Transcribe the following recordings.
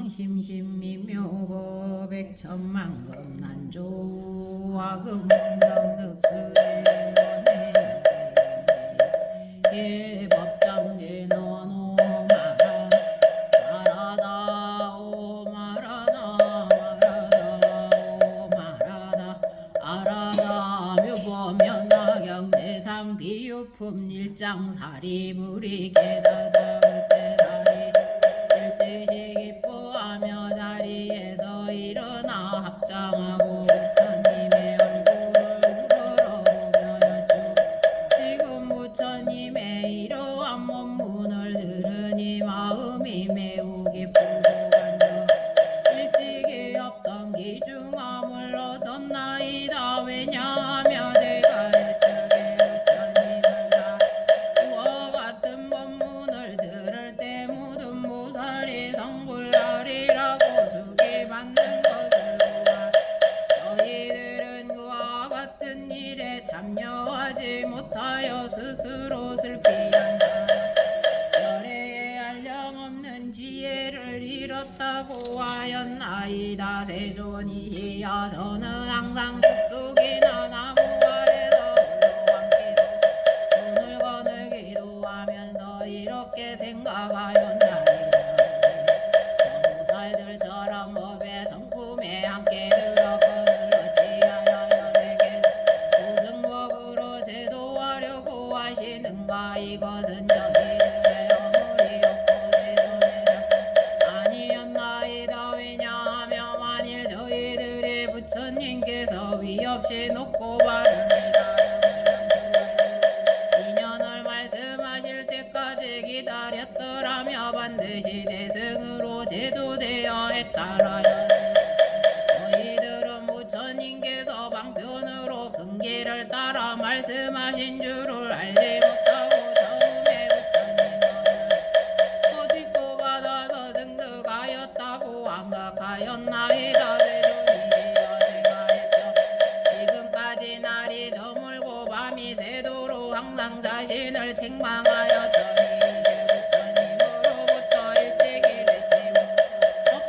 심심미묘법 백천만금 난조와금 명득수원해 개법장제 너노마라 마라다 오마라다 마라다 오마라다 아라다 묘법면화경 대상 비유품 일장사리 무리개다다 그때다리 일뜻이 기뻐하며 자리에서 일어나 합장하고 부처님의 얼굴을 우러러보며 여쭈 지금 부처님의 이러한 법문을 들으니 마음이 매우 기쁘고 간다. 일찍이 없던 기중함을 얻었나이다. 왜냐하며 제가 일찍이 부처님을 다 이와 같은 법문을 들을 때 모든 보살이 성불하리라고 수기 받는 것을 보아 저희들은 그와 같은 일에 참여하지 못하여 스스로 슬피한다. 열애에 한량없는 지혜를 잃었다고 하였나이다. 세존이시여 저는 항상 숲속이나 나무 아래서 홀로함기도 돈을 거늘기도 하면서 이렇게 생각하였나이다. 저 보살들처럼 법의 성품에 함께 들어거늘 어찌하여 열에게 소승법으로 제도하려고 하시는가. 이것은 저희들의 허물이었고 세존의 아니었나이다. 왜냐하며 만일 저희들의 부처님께서 위없이 높고 바른 인연을 말씀하실 때까지 기다렸더라며 반드시 대승으로 제도되어 했다라였습니다. 저희들은 부처님께서 방편으로 근기를 따라 말씀하신 줄을 알지 못하고 처음에 부처님을 어디고 받아서 증득하였다고 생각하였나이다. 세존이시여 제가 했죠. 지금까지 날이 저물고 밤이 새도록 항상 자신을 책망하였더니 이제 부처님으로부터 일찍이 됐지.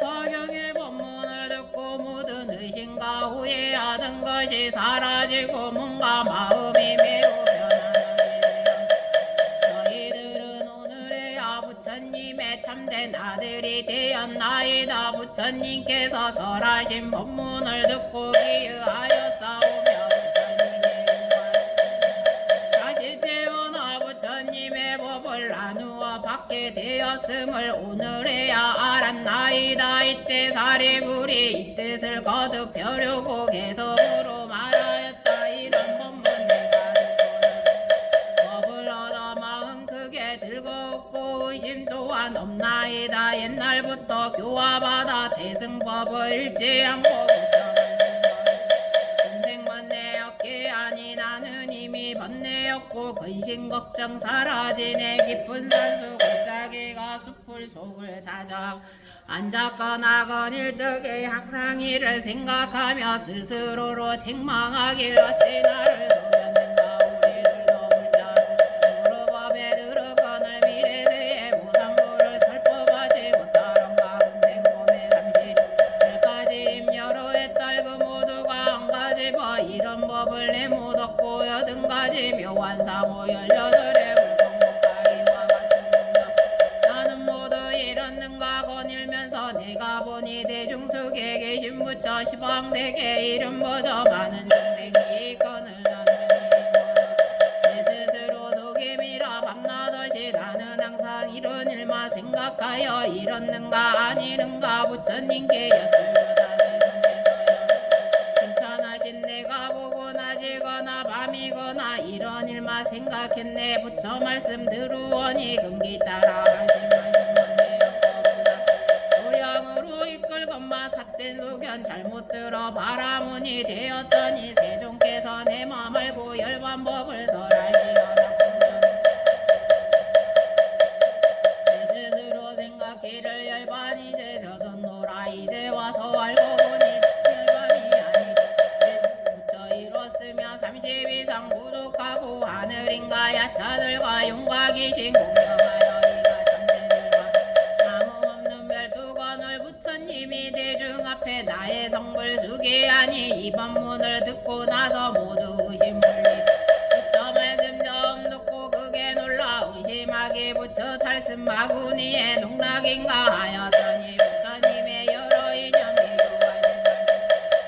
법화경의 법문을 듣고 모든 의심과 후회하는 것이 사라지고 뭔가 마음이 매우 편안하게 되었습니다. 저희들은 오늘에야 부처님의 참된 아들이 되었나이다. 부처님께서 설하신 법문을 듣고 기의하여 싸우며 부처님의 다시 태어나 부처님의 법을 나누어 받게 되었음을 오늘에야 알았나이다. 이때 사리불이 이 뜻을 거듭하려고 계속으로 말하였다. 이런 법문 내가 듣고는 법을 얻어 마음 크게 즐겁고 의심 또한 없나이다. 옛날부터 교화받아 대승법을 잃지 않고 중생 번뇌였기 아니 나는 이미 번뇌였고 근심 걱정 사라지네. 깊은 산수 골짜기가 숲을 속을 찾아 앉았거나 거닐 적에 항상 이를 생각하며 스스로로 책망하길 어찌 나를 속였는가. 우리들도 불자로 법에 들어거늘 미래세에 무상부를 설법하지 못하런가. 금생 몸에 잠시 일까지 임여로에 딸그 모두가 한 가지 법 이런 법을 내 못 얻고 여든 가지 묘한 사모 18의 불공법과 이와 같은 공덕 나는 모두 잃었는가 거닐면서 내가 보니 대중 속에 계신 부처 시방세계 이름 버저 많은 중생이 있거늘 나는 내 스스로 속임이라 밤낮없이 나는 항상 이런 일만 생각하여 잃었는가 아니는가 부처님께 여쭈다. 칭찬하신 내가 보고 낮이거나 밤이거나 이런 일만 생각했네. 부처 말씀 들으오니 근기 따라 하신 말씀은 내었고 도량으로 이끌건마 삿된 소견 잘못 들어 바라문이 되었더니 세종께서 내 맘 알고 열반법을 설하시어 내 스스로 생각기를 열반이 되셨노라. 이제 와서 알고 보니 열반이 아니 부처 이뤘으며 30 이상 부족하고 하늘인가 야차들과 용과 귀신 공경하여 이가 잠들과 나무 없는 별두관을 부처 의지하니 이번 문을 듣고 나서 모두 의심 물리 부처 말씀 좀 듣고 그게 놀라 의심하기 부처 탈습 마구니의 농락인가 하였더니 부처님의 여러 이념 비교하신 말씀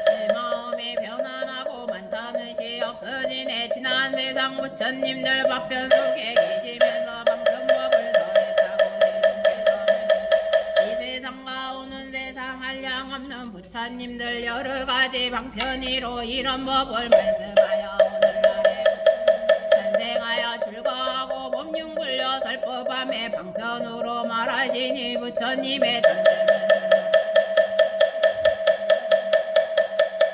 내 마음에 변화나고 많다는 시 없어지네 지난 세상 부처님들 법변 속에 계시면서 방편법을 설했다고 세종께서 말씀 이 세상과 오는 세상 한량 없는 부처님들 여러 가지 방편이로 이런 법을 말씀하여 오늘날에 탄생하여 출가하고 법륜불려 설법함에 방편으로 말하시니 부처님의 전례면서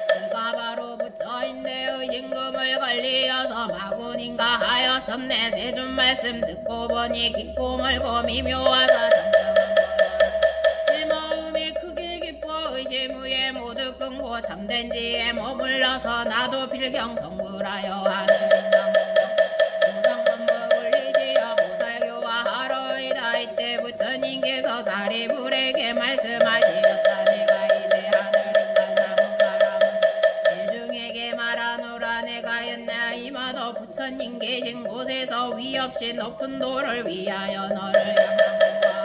그가 바로 부처인데 의심금을 걸리어서 마군인가 하였었네 세준 말씀 듣고 보니 깊고 멀고 미묘하다 정정한 거라 내 마음이 크게 기뻐 의심 후에 모두 끊고 참된 지에 머물러서 나도 필경 성불하여 하늘인가 보상법을 올리시어 보살교화 하러이다 이때 부처님께서 사리불에게 말씀하시었다 내가 이제 하늘인가 사문바람은 대중에게 말하노라 내가 옛날 이마도 부처님 계신 곳에서 위 없이 높은 도를 위하여 너를 향하노라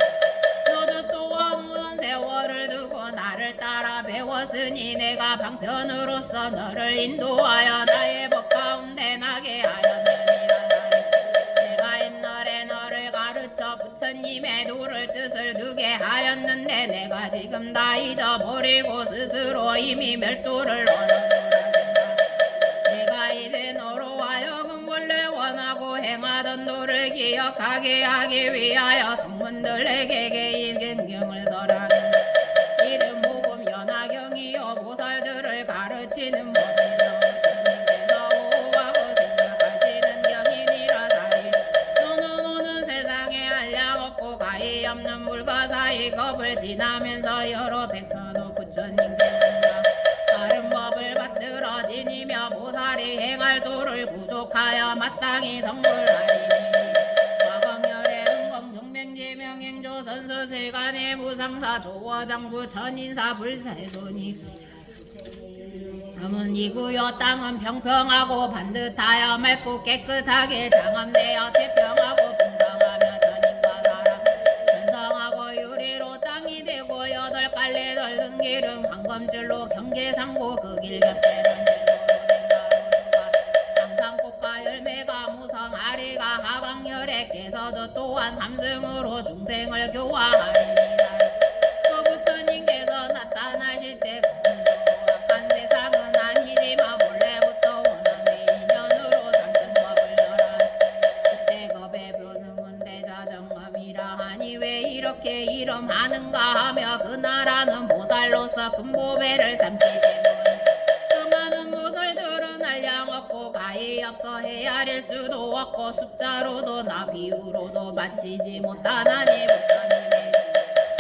너도 또한 오랜 세월을 두고 나를 따라 배웠으니 내가 방편으로서 너를 인도하여 나의 법 가운데 나게 하였느니라 내가 옛날에 너를 가르쳐 부처님의 도를 뜻을 두게 하였는데 내가 지금 다 잊어버리고 스스로 이미 멸도를 얻어노라 내가 이제 너로 하여금 원래 원하고 행하던 도를 기억하게 하기 위하여 성문들에게 개인경을 설하는 이름 모금 연화경이요 보살들을 가르치는 법이며 주님께서 오하고 생각하시는 경이니라 사리 너는 오는 세상에 한량 없고 가히 없는 물과 사이 겁을 지나면서 여러 백천호 부처님께 본다 다른 법을 받들어 지니며 보살이 행할 도를 구족하여 마땅히 성불하리니 과광열의 은공종맹지 명행조 선수세간의 무상사 조어장부 천인사 불세손이 그러면 이구여 땅은 평평하고 반듯하여 맑고 깨끗하게 장엄되어 태평하고 풍성하며 전인과 사람 편성하고 유리로 땅이 되고 여덟 갈래 넓은 길은 황금줄로 경계상고 그 길 곁에는 일로로 된 가로수가 항상 꽃과 열매가 무성하리가 하광열에께서도 또한 삼승으로 중생을 교화하리니라 그 부처님께서 나타나실 때 악한 세상은 아니지만 원래부터 원한의 인연으로 삼승법을 열한 그때 겁의 표승은 대좌정엄이라 하니 왜 이렇게 이름하는가 하며 그 나라는 보살로서 금보배를 삼기 때문에 그 많은 보살들은 한량 없고 가히 없어 헤아릴 수도 없고 숫자로도 나비유로도 맞히지 못하나니 부처님의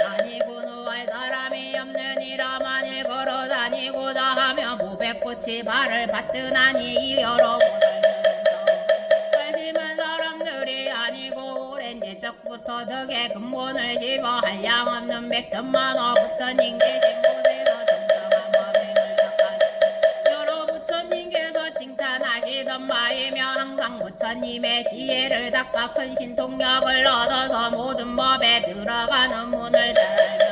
아니고는 할 사람이 없느니라 만일 걸어다니고자 하며 보배꽃이 발을 받드나니 이 여러 보살들은 발심한 사람들이 아니고 오랜 옛적부터 덕에 근본을 씹어 한량 없는 백천만호 부처님 계신 곳에서 정정한 법행을 닦았으니 여러 부처님께서 칭찬하시던 바이며 항상 부처님의 지혜를 닦아 큰 신통력을 얻어서 모든 법에 들어가는 문을 잘 알며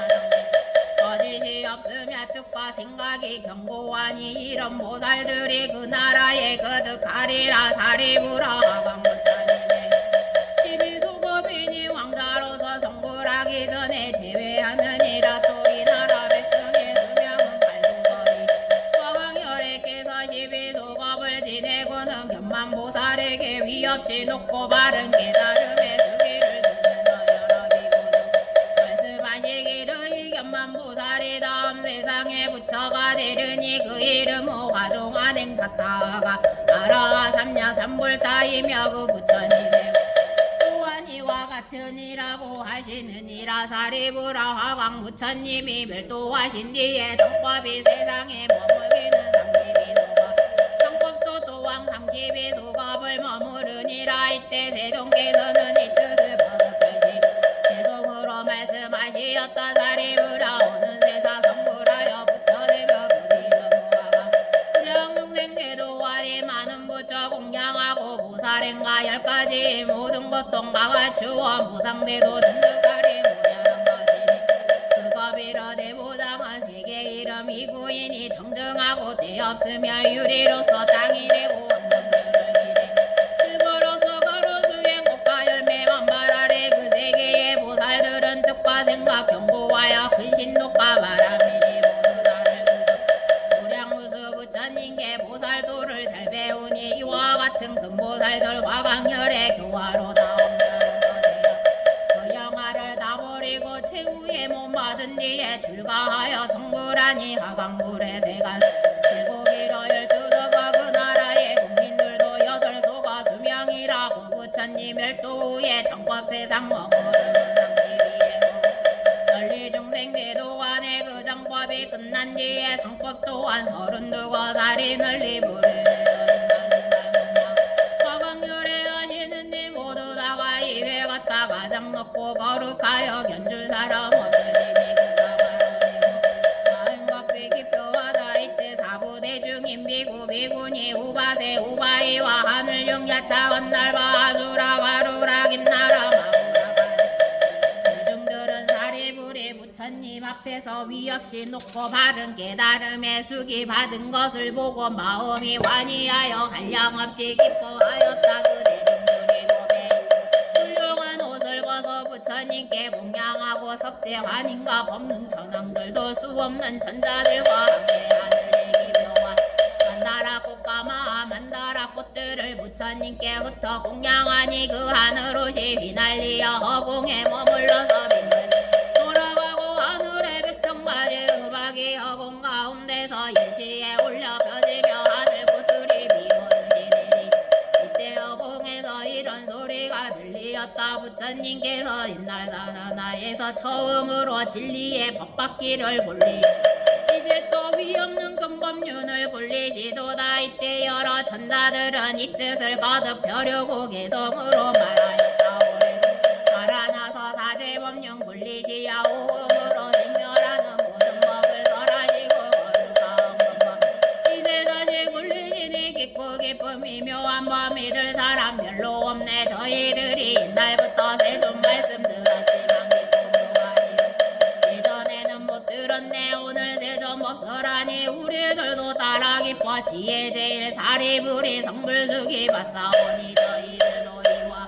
거짓이 없으며 뜻과 생각이 견고하니 이런 보살들이 그 나라에 거듭하리라 사리부라 하광부처님의 11소급이니 왕자로서 성불하기 전에 제외하느니라 또 이 나라 백성의 수명은 8소급이 화광열애께서 12소급을 지내고는 견만보살에게 위 없이 높고 바른 깨달음의 수기를 두면서 여러 비구도 말씀하시기를 이 견만보살이 다음 세상에 부처가 되려니 그 이름은 화종안행 타타가 아라하 삼냐 삼불다이며 그 부처님의 또한 이와 같으니라고 하시느니라 사리부라 화광 부처님이 멸도하신 뒤에 정법이 세상에 머물기는 삼십이소가 정법도 또한 삼십이소갑을 머무르니라 이때 세종께서는 이 뜻을 거듭하시 대송으로 말씀하시었다 사리부라 오는 세사 성불하여 부처되며 그 이름으로 10가지 많은 부처 공양하고 보살행가 10가지 모든 것 동가가 주어 무상대도 등득하리 무량한 것이니 그거 비롯 대보장은 세계 이름 이구인이 정정하고 대없으며 유리로서 땅이 되고 왕정들을 기대 실버로서 거루 수행 국가 열매만 바라리 그 세계의 보살들은 뜻과 생각 경고하여 근신독과 바람이니 모두 다를 두죠 무량무수 부처님께 보살도를 잘 배우니 이와 같은 금보살들과 강렬의 교화로 나온다로서 되어 그 영화를 다 버리고 최후의 못 받은 뒤에 출가하여 성불하니 하강불의 세간 일곱이로 12서가 그 나라의 국민들도 8소가 수명이라 그 부처님 멸도 후에 정법세상 머무르는 상지 위에서 널리 중생 대도안에 그 정법이 끝난 뒤에 성법 또한 32살이 널리 부르려 화광열에 하시는 님 모두 다가 이회 갔다 가장 높고 거룩하여 견줄 사람 없으시니 그가 바로 되고 마음겁이 기표하다 이때 사부대 중인 비구 비구니 우바세 우바이와 하늘 용야차 건날바 아수라 가루라 김나라 마구라 대중들은 사리부리 부처님 앞에서 위없이 놓고 바른 깨달음에 수기 받은 것을 보고 마음이 환희하여 한량없이 기뻐하였다 그 대중들이 보매 훌륭한 옷을 벗어 부처님께 공양하고 석재환인과 법능 천왕들도 수없는 천자들과 함께 하늘의 기묘와 만다라 꽃가마 만다라 꽃들을 부처님께 흩어 공양하니 그 하늘옷이 휘날리어 허공에 머물러서 빛을 돌아가고 하늘의 백청바지 음악이 허공 가운데서 일시에 울려 펴지며 하늘 꽃들이 비오듯이 내리 이때 허공에서 이런 소리가 들리었다 부처님께서 옛날 사나나에서 처음으로 진리의 법받기를 굴리 이제 또 위없는 근법륜을 굴리시도다 이때 여러 천자들은 이 뜻을 거듭하려고 개성으로 말하였다 오래도 말아나서 사제법륜 굴리시야 오음으로 생멸하는 모든 법을 설하시고 거룩한 법법 이제 다시 굴리시니 깊고 기쁨이 묘한 법 믿을 사람 별로 없네 저희들이 옛날부터 세존 말씀 들었지만 깊고 묘하니로 예전에는 못 들었네 오늘 세존 법설하니 우리들도 따라 기뻐 지혜 제일 사리부리 성불수기 받사오니 저희들도 이와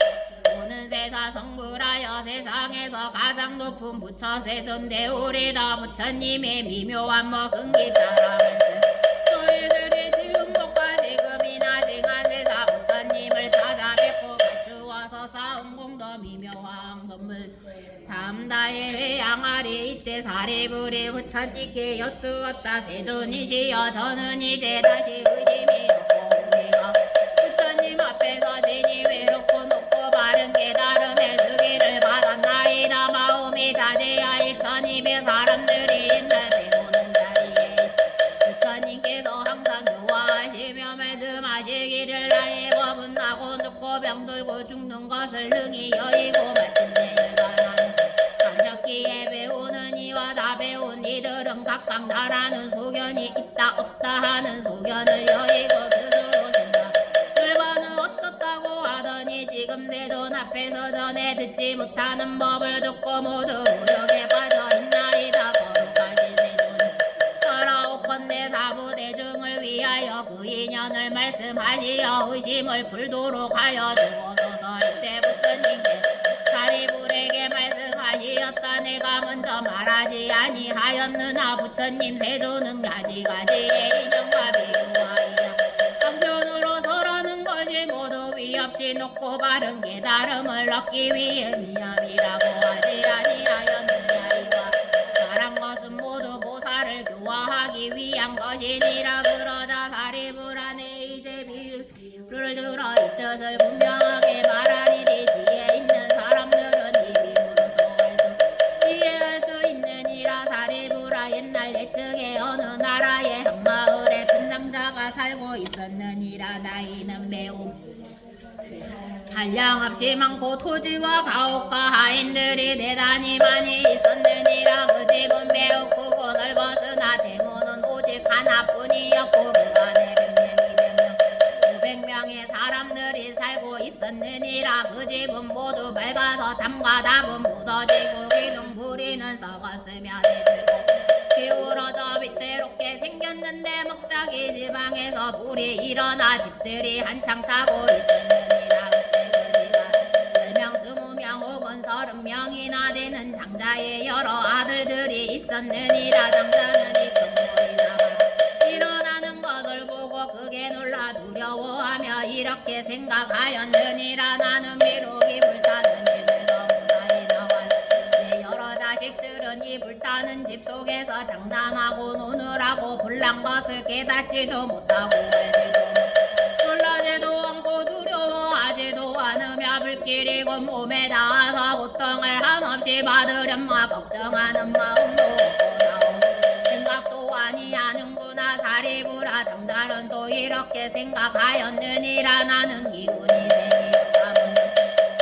오는 세사 성불하여 세상에서 가장 높은 부처 세존대우리다 부처님의 미묘한 먹은기 따라 말씀 저희들이 지금부터 지금이나 징한세사 부처님을 찾아뵙고 갖추어서 쌓은 공도 미묘한 건물 담다에 회양하리 이때 사리부리 부처님께 여쭈었다 세존이시여 저는 이제 다시 의심이 없고 우리가 부처님 앞에서 지니 외롭고 높고 바른 깨달음의 수기를 받았나이다 마음이 자제야 1200 사람들이 옛날 배우는 자리에 부처님께서 항상 교화하시며 말씀하시기를 나의 법은 나고 늙고 병들고 죽는 것을 능히 여의고 마침내 열반하는 가셨기에 배우는 이와 다 배운 이들은 각각 나라는 소견이 있다 없다 하는 소견을 여의고 스스로 생각 열반은 어떻다고 하더니 지금 세존 앞에서 전에 듣지 못하는 법을 듣고 모두 우욕에 빠져 있나이다 거룩하신 세존 따라오건대 사부대중을 위하여 그 인연을 말씀하시어 의심을 풀도록 하여 주옵소서 이때 부처님께 사리불에게 말씀하시었다 내가 먼저 말하지 아니하였느나 부처님 세존은 가지가지의 인연과 비유하이라 한편으로 설하는 것이 모두 위없이 높고 바른 깨달음을 얻기 위해 미암이라고 하지 아니하였느냐 이와 말한 것은 모두 보살을 교화하기 위한 것이니라 그러자 사리불안에 이제 비유를 들어 이 뜻을 분명하게 말하리니 지혜 있는 사람들은 이 비유로서 이해할 수 있느니라 사리불아 옛날 옛적에 어느 나라에 한 마을에 큰 낭자가 살고 있었느니라 나이는 매우 한량없이 많고 토지와 가옥과 하인들이 대단히 많이 있었느니라 그 집은 매우 크고 넓었으나 대문은 오직 하나뿐이었고 그 안에 100명이 100명 살고 있었느니라. 그 집은 모두 밝아서 담과 답은 묻어지고 기둥 부리는 썩었으며 대들고 기울어져 위태롭게 생겼는데 먹자기 지방에서 불이 일어나 집들이 한창 타고 있었느니라. 그때 그 집안 10명 20명 혹은 30명이나 되는 장자의 여러 아들들이 있었느니라. 장자는 이 큰 보리사가 일어나는 것을 보고 크게 놀라 두려워하며 이렇게 생각하였느니라. 나는 미룩이 불타는 집에서 무사히 나와 내 여러 자식들은 이 불타는 집 속에서 장난하고 노느라고 불난 것을 깨닫지도 못하고 알지도 못하고 놀라지도 않고 두려워하지도 않으며 불길이 곧 몸에 닿아서 고통을 한없이 받으련마 걱정하는 마음도 없고 나오고 생각도 아니하는구나. 사리구라. 장자는 또 이렇게 생각하였느니라. 나는 기운이 되기였다면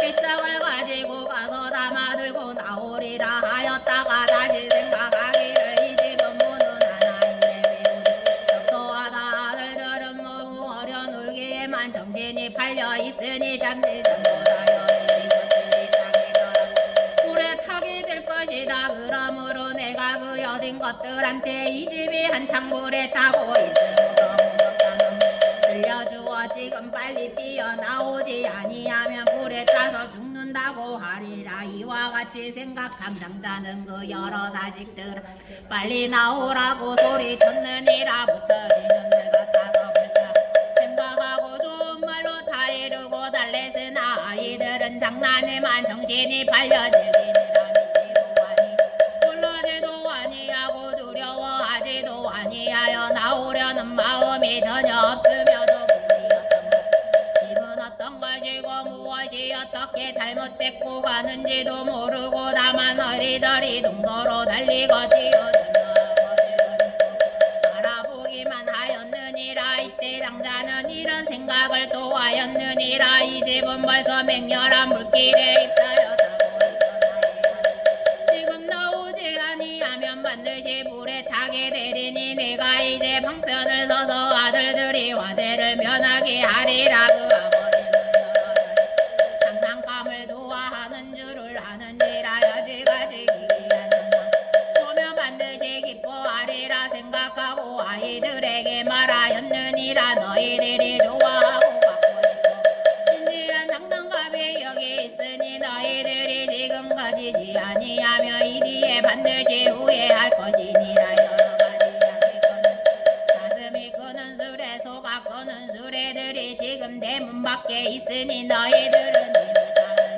빗장을 가지고 가서 담아들고 나오리라 하였다가 다시 생각하기를 이 집은 문은 하나인데 매우 협소하다. 아들들은 너무 어려놀기에만 정신이 팔려 있으니 잠시 전보다여 이것들이 땅이더라. 불에 타게 될 것이다. 그러므로 내가 그 여린 것들한테 이 집이 한창 불에 타고 있으므로 무섭다는 들려주어 지금 빨리 뛰어나오지 아니하면 불에 타서 죽는다고 하리라. 이와 같이 생각한 장자는 그 여러 자식들 빨리 나오라고 소리쳤느니라. 붙여지는 들 같아서 불사 생각하고 좋은 말로 다 이루고 달랬으나 아이들은 장난에만 정신이 팔려 즐기느라 믿지도 아니 놀라지도 아니하고 두려워하지도 아니하여 나오려는 마음이 전혀 없으며도 불이었던 것 집은 어떤 것이고 무엇이 어떻게 잘못됐고 가는지도 모르고 다만 어리저리 동서로 달리고 뛰어들며 바라보기만 하였느니라. 이때 장자는 이런 생각을 또 하였느니라. 이 집은 벌써 맹렬한 불길에 휩싸였다고 있었나이다. 지금 나오지 아니하면 반드시 불에 타게 되리니 내가 이제 방편을 서서 아들들이 화재를 면하게 하리라. 그 아버지는 여러 가지 장난감을 좋아하는 줄을 아느니라. 여지가지 기이하느냐 보면 반드시 기뻐하리라 생각하고 아이들에게 말하였느니라. 너희들이 좋아하고 갖고 싶고 진지한 장난감이 여기 있으니 너희들이 지금 가지지 아니하며 이 뒤에 반드시 후회할 것이니라. 여러 가지 약이 끄는 가슴이 끄는 수레 소가 끄는 수레들이 지금 대문 밖에 있으니 너희들은 입을 타는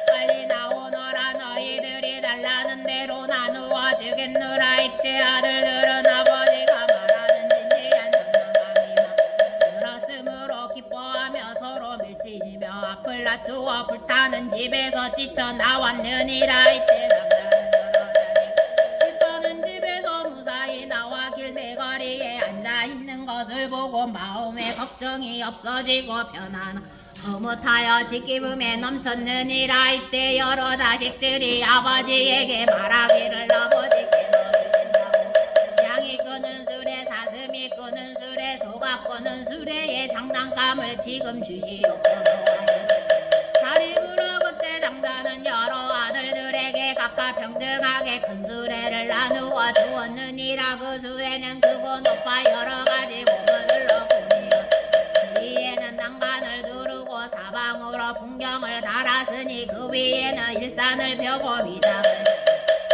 빨리 나오너라. 너희들이 달라는 대로 나누어 주겠노라. 이때 아들들은 아버지가 말하는 진지한 장난감이 막 들었으므로 기뻐하며 서로 밀치시며 앞을 놔두어 불타는 집에서 뛰쳐나왔느니라. 이때 남자는 여러 자식 불타는 집에서 무사히 나와 길대거리에 앉아있는 것을 보고 마음에 걱정이 없어지고 편안한 흐뭇하여 지기쁨에 넘쳤느니라. 이때 여러 자식들이 아버지에게 말하기를 아버지께서 주신다고 양이 끄는 수레 사슴이 끄는 수레 소가 끄는 수레의 장난감을 지금 주시옵소서 하여 사리부로 그때 장자는 여러 아들들에게 각각 평등하게 큰 수레를 나누어 주었느니라. 그 수레는 크고 높아 여러 가지 보물들로 꾸미어 주위에는 난간을 두르고 사방으로 풍경을 달았으니 그 위에는 일산을 펴고 위장을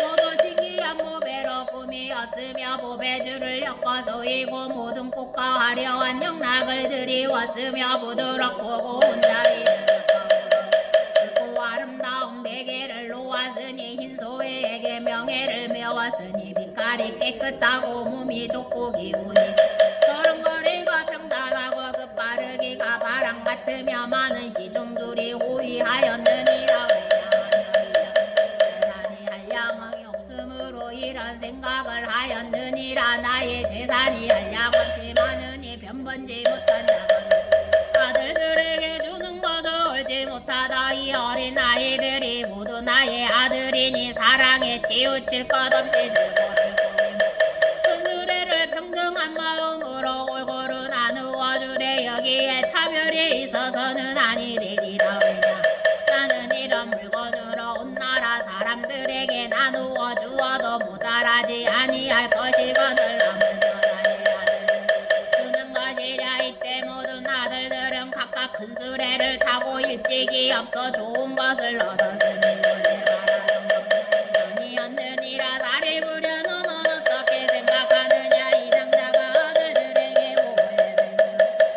모두 진기한 보배로 꾸미었으며 보배줄을 엮어 쏘이고 모든 꽃과 화려한 영락을 들이웠으며 부드럽고 고운 자위를 고 아름다운 베개를 놓았으니 흰 소에게 명예를 메웠으니 빛깔이 깨끗하고 몸이 좋고 기운이 걸음걸이가 평탄하고 그 빠르기가 바람 같으며 많은 시종들이 호위하였느니라. 재산이 한량이 없으므로 이런 생각을 하였느니라. 나의 재산이 한량없이 많으니 변번지 못한 자가 아들들에게 주는 것을 옳지 못하다. 이 어린 아이들이 모두 나의 아들이니 사랑에 치우칠 것 없이 즐거를 큰 수레를 평등한 마음으로 골고루 나누어 주되 여기에 차별이 있어서는 아니되 말하지 아니할 것이거늘 남을 주는 것이랴. 이때 모든 아들들은 각각 큰 수레를 타고 일찍이 앞서 좋은 것을 얻었으니 원래 말하던 아니었느니라. 다리 부려 너는 어떻게 생각하느냐. 이 장자가 아들들에게 보고해면서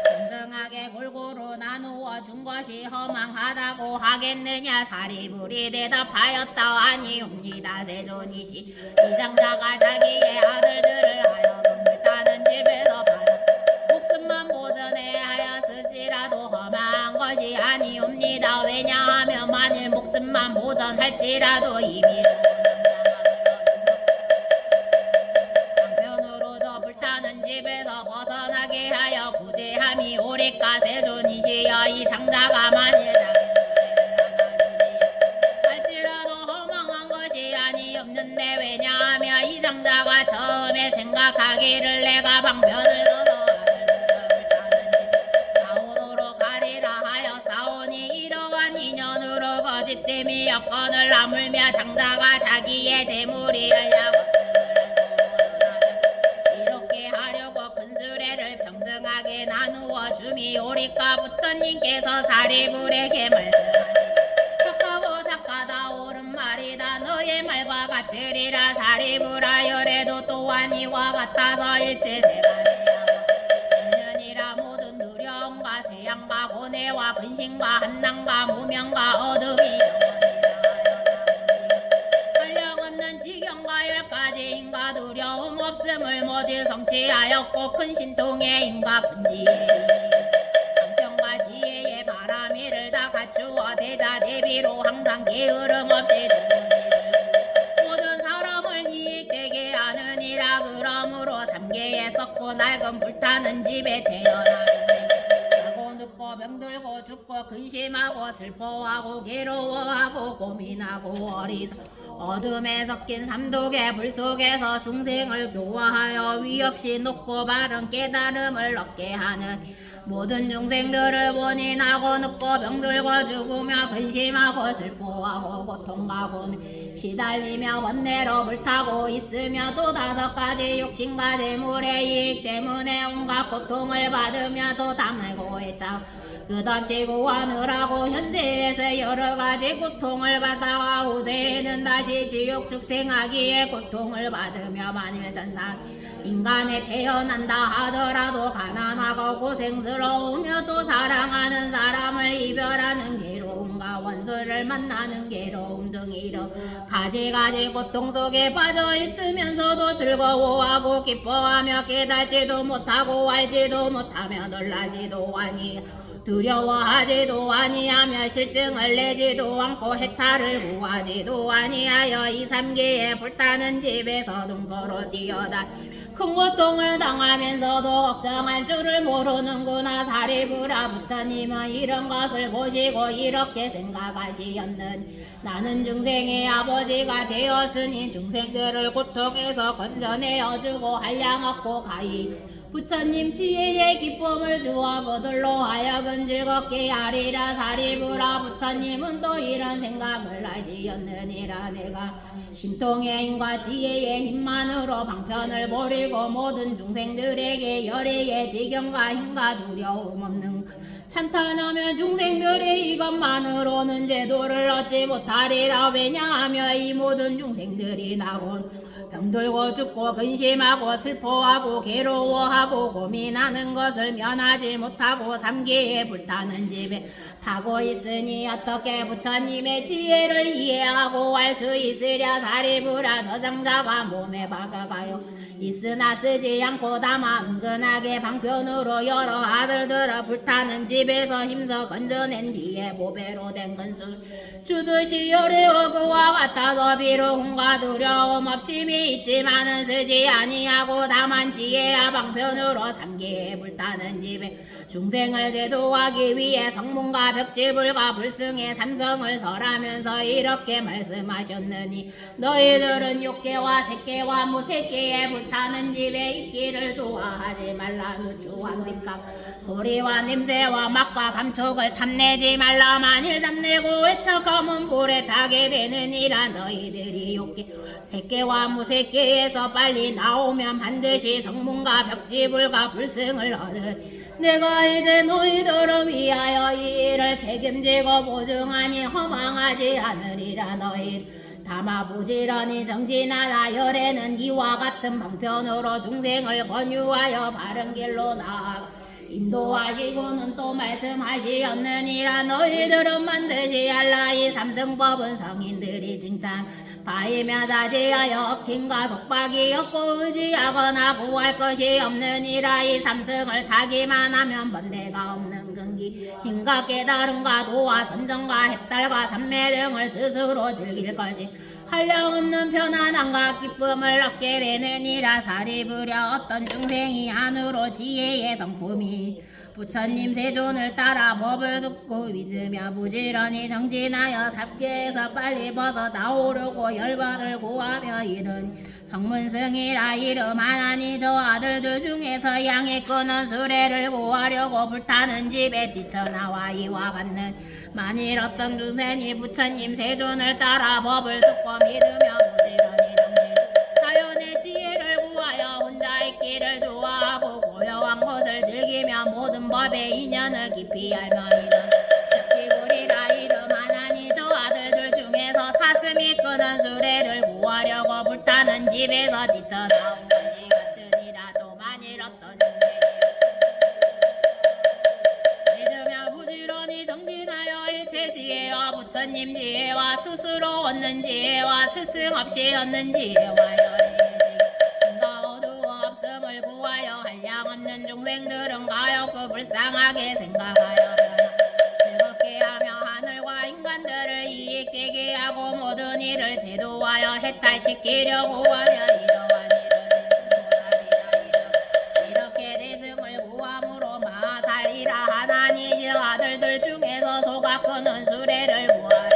동등하게 골고루 나누어 준 것이 허망하다고 하겠느냐. 사리불이 대답하였다. 아니옵니다. 세존이시. 이 장자가 자기의 아들들을 하여금 불타는 집에서 받아 목숨만 보전해 하였을지라도 허망한 것이 아니옵니다. 왜냐하면 만일 목숨만 보전할지라도 이미 한편으로 저 불타는 집에서 벗어나게 하여 구제함이 오리까. 세존이시여 이 장자가 만일 할지라도 허망한 것이 아니없는데 왜냐하면 이 장자가 처음에 생각하기를 내가 방편을 둬서 싸우도록 하리라 하여 싸우니 이러한 인연으로 거짓됨이 여건을 나물며 장자가 자기의 재물이 이렇게 하려고 큰 수레를 평등하게 나누어 줌이 오리까. 부처님께서 사리불에게 말씀하시되 착하고 착하다 옳은 말이다. 너의 말과 같으리라. 사리불하여래도 또한 이와 같아서 일체세간이하고 인연이라. 모든 두려움과 세양과 고뇌와 근심과 한낭과 무명과 어둠이 한량없는 지경과 열가지인과 두려움 없음을 모두 성취하였고 큰 신통의 힘과 근지의 방편과 지혜의 바람이를 다 갖추어 대자 대비로 항상 게으름 없이 좋은 일을 모든 사람을 이익되게 하느니라. 그러므로 삼계에 썩고 낡은 불타는 집에 태어나 자고 눕고 병들고 죽고 근심하고 슬퍼하고 괴로워하고 고민하고 어둠에 섞인 삼독의 불 속에서 중생을 교화하여 위없이 높고 바른 깨달음을 얻게 하는 모든 중생들을 보니 나고 눕고 병들고 죽으며 근심하고 슬퍼하고 고통하고 시달리며 번뇌로 불타고 있으며 또 5가지 욕심과 재물의 이익 때문에 온갖 고통을 받으며 또 담을고 애착 끝없이 구원을 하고 현세에서 여러가지 고통을 받다가 후세에는 다시 지옥 축생하기에 고통을 받으며 만일 전상 인간에 태어난다 하더라도 가난하고 고생스러우며 또 사랑하는 사람을 이별하는 괴로움과 원수를 만나는 괴로움 등 이런 가지가지 고통 속에 빠져 있으면서도 즐거워하고 기뻐하며 깨닫지도 못하고 알지도 못하며 놀라지도 아니 두려워하지도 아니하며 실증을 내지도 않고 해탈을 구하지도 아니하여 이 삼계에 불타는 집에서 동서로 뛰어다 큰 고통을 당하면서도 걱정할 줄을 모르는구나. 사리불아. 부처님은 이런 것을 보시고 이렇게 생각하시었느니 나는 중생의 아버지가 되었으니 중생들을 고통에서 건져내어주고 한량없고 가히 부처님 지혜의 기쁨을 주어 그들로 하여금 즐겁게 하리라. 사리불아. 부처님은 또 이런 생각을 하시었느니라. 내가 신통의 힘과 지혜의 힘만으로 방편을 버리고 모든 중생들에게 열의의 지경과 힘과 두려움 없는 찬탄하며 중생들이 이것만으로는 제도를 얻지 못하리라. 왜냐하며 이 모든 중생들이 나곤 병들고 죽고 근심하고 슬퍼하고 괴로워하고 고민하는 것을 면하지 못하고 삼계에 불타는 집에 타고 있으니 어떻게 부처님의 지혜를 이해하고 알 수 있으랴. 사리불아. 저장자가 몸에 박아가요 있으나 쓰지 않고 다만 은근하게 방편으로 여러 아들들을 불타는 집에서 힘써 건져낸 뒤에 보배로 된 근수 주듯이 어려워 그와 같아서 비록 혼과 두려움 없임이 있지만은 쓰지 아니하고 다만 지혜와 방편으로 삼계에 불타는 집에 중생을 제도하기 위해 성문과 벽지불과 불승의 삼성을 설하면서 이렇게 말씀하셨느니 너희들은 욕계와 색계와 무색계에 불타는 집에 있기를 좋아하지 말라. 누추한 빛과 소리와 냄새와 맛과 감촉을 탐내지 말라. 만일 탐내고 외쳐 검은 불에 타게 되느니라. 너희들이 욕계 색계와 무색계에서 빨리 나오면 반드시 성문과 벽지불과 불승을 얻으리. 내가 이제 너희들을 위하여 이 일을 책임지고 보증하니 허망하지 않으리라. 너희 다마 부지런히 정진하나 열에는 이와 같은 방편으로 중생을 권유하여 바른 길로 나아가 인도하시고는 또 말씀하시었느니라. 너희들은 반드시 알라. 이 삼승법은 성인들이 칭찬 바이며 자제하여 킹과 속박이 없고 의지하거나 구할 것이 없느니라. 이 삼승을 타기만 하면 번뇌가 없는 근기 힘과 깨달음과 도와 선정과 해탈과 삼매 등을 스스로 즐길 것이 한량없는 편안함과 기쁨을 얻게 되느니라. 사리부려 어떤 중생이 안으로 지혜의 성품이 부처님 세존을 따라 법을 듣고 믿으며 부지런히 정진하여 삽계에서 빨리 벗어 나오려고 열반을 구하며 이른 성문승이라 이름하나니 저 아들들 중에서 양이 끄는 수레를 구하려고 불타는 집에 뛰쳐나와 이와 같는 만일 어떤 중생이 부처님 세존을 따라 법을 듣고 믿으며 부지런히 정진 자연의 지혜를 구하여 혼자 있기를 좋아하고 고요한 것을 즐기며 모든 법의 인연을 깊이 알며 이름 벽지불이라 이름하나니 저 아들들 중에서 사슴이 끄는 수레를 구하려고 불타는 집에서 뛰쳐나온 것이 같으니라. 또 만일 어떤 믿으며 부지런히 정진하여 일체 지혜와 부처님 지혜와 스스로 얻는 지혜와 스승 없이 얻는 지혜와 없음을 구하여 한량없는 중생들은 가엾고 불쌍하게 생각하여 즐겁게 하며 하늘과 인간들을 이익되게 하고 모든 일을 제도하여 해탈시키려고 하며 이러한 일을 이렇게 대승을 구함으로 마살이라 하나니 저 아들들 중에서 소가 끄는 수레를 구하려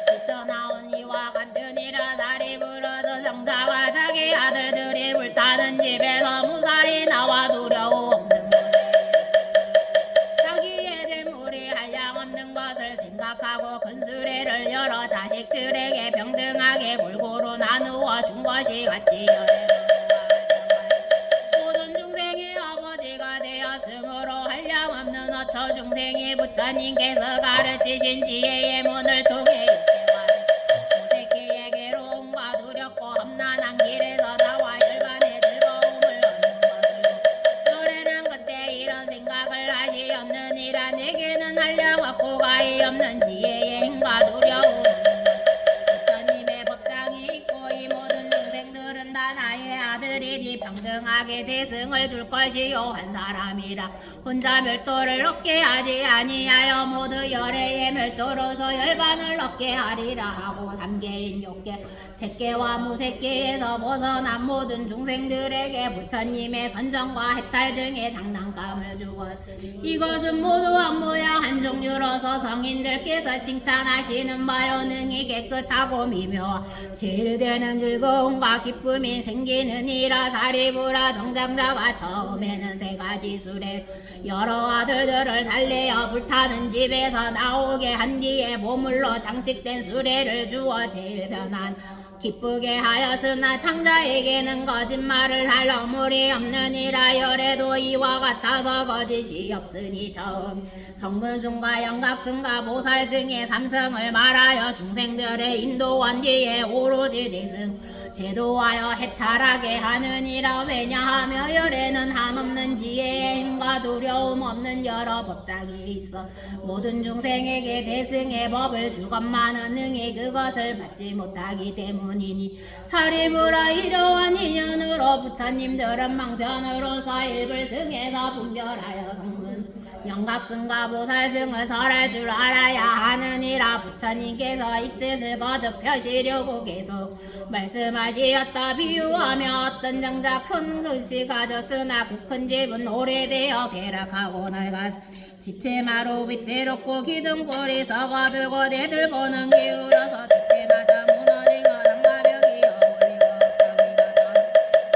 뛰쳐나온 이와 같으니라. 살이 부러져 정자와 자기 아들들이 불타는 집에서 무사히 나와 두려움 없는 것에 자기의 재물이 한량없는 것을 생각하고 큰 수레를 열어 자식들에게 병등하게 골고루 나누어 준 것이 같이 모든 중생이 아버지가 되었으므로 한량없는 어처 중생이 부처님께서 가르치신 지혜의 문을 통해 험난한 길에서 나와 열반의 즐거움을 얻는 것을 노래는 그때 이런 생각을 하시었느니라. 내게는 한량없고 가히 없는 지혜의 힘과 두려움 부처님의 법장이 있고 이 모든 중생들은 다 나의 아들이니 평등하게 대승을 줄 것이요 한 사람이라. 혼자 멸도를 얻게 하지 아니하여 모두 열애의 멸도로서 열반을 얻게 하리라 하고 삼계인 욕계 색계와 무색계에서 벗어난 모든 중생들에게 부처님의 선정과 해탈 등의 장난감을 주었으니 이것은 모두 한 모양 한 종류로서 성인들께서 칭찬하시는 바요 능히 깨끗하고 미묘 제일 되는 즐거움과 기쁨이 생기느니라. 사리부라 정장자가 처음에는 세 가지 수레 여러 아들들을 달래어 불타는 집에서 나오게 한 뒤에 보물로 장식된 수레를 주어 제일 편한 기쁘게 하였으나 창자에게는 거짓말을 할 어물이 없느니라. 열에도 이와 같아서 거짓이 없으니 처음 성분승과 영각승과 보살승의 삼성을 말하여 중생들의 인도원 뒤에 오로지 대승 제도하여 해탈하게 하느니라. 왜냐하며 열에는 한없는 지혜의 힘과 두려움 없는 여러 법장이 있어 모든 중생에게 대승의 법을 주건만은 능히 그것을 받지 못하기 때문이니 사리부라. 이러한 인연으로 부처님들은 망편으로서 일불승에서 분별하여 성문 영각승과 보살승을 설할 줄 알아야 하느니라. 부처님께서 이 뜻을 거듭 펴시려고 계속 말씀하시었다. 비유하며 어떤 장자 큰 글씨 가졌으나 그 큰 집은 오래되어 쾌락하고 낡았 지체마루 빗대롭고 기둥골이 썩어들고 내들보는 기울어서 죽게 맞아 무너진 거당 가벽이 어울리고 엉덩이가 던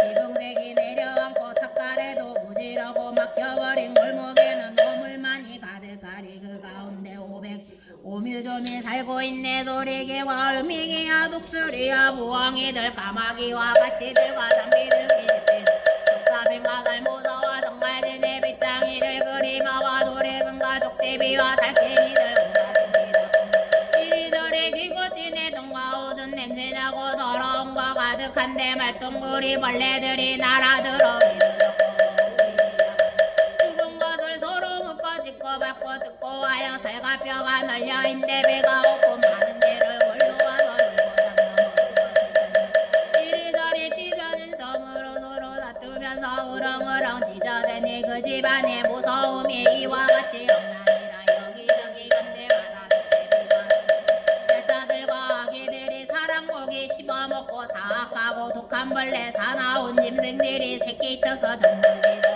지붕색이 내려앉고 삿갈에도 무지르고 막혀버린 골목에는 오물만이 가득하리. 그 가운데 500오밀조밀 살고 있네. 도리개와 얼미개야 독수리야 부엉이들 까마귀와 가치들과 잠비들 기집애 독사뱀과 살모사와 정갈지네 빗장이를 그리마와 도래뱀과 족제비와 살쾡이들 공가승기다. 이리저리 기고띠네 동과 옷은 냄새나고 더러움과 가득한데 말똥구리 벌레들이 날아들어 위를 죽은 것을 서로 묶어 짚고 받고 뜯고 와요. 살과 뼈가 널려있는데 배가 고프 많은 개를 몰려와서 놀고 잡아 먹은 것을 이리저리 뛰면은 섬으로 서로 다투면서 으렁으렁 짖어대니 그 집안의 무서움이 이와 같이 없나니라. 여기저기 간대마다 여자들과 아기들이 사랑고기 씹어먹고 사악하고 독한 벌레 사나운 짐승들이 새끼쳐서 정글기도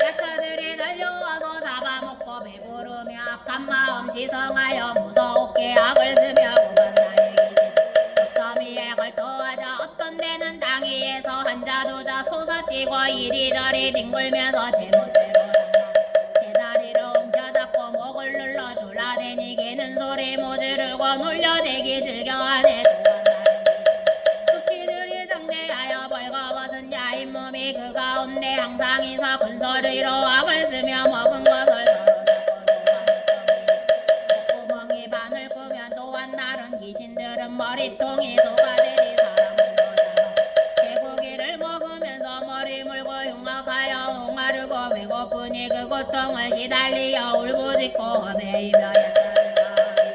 야차들이 달려와서 잡아먹고 배부르며 악한 마음 지성하여 무서웠게 악을 쓰며 오간 나의 귀신 덕더미에 걸터하자 어떤 데는 땅 위에서 한자 두자 솟아뛰고 이리저리 뒹굴면서 제멋대로 장난 개다리를 옮겨잡고 목을 눌러 졸라대니 개는 소리 모지르고 놀려대기 즐겨하네. 또한 다른 토끼들이 장대하여 벌거벗은 야인 몸이 그 가운데 항상 이서 큰 소리로 악을 쓰며 먹은 것을 서로 잡고 목구멍이 바늘 꾸면 또한 다른 귀신들은 머리통이 소가들이 사람을 놓아 개고기를 먹으면서 머리 물고 흉악하여 옹알르고 배고프니 그 고통을 시달리어 울부짖고 허매이며 야차를 가하니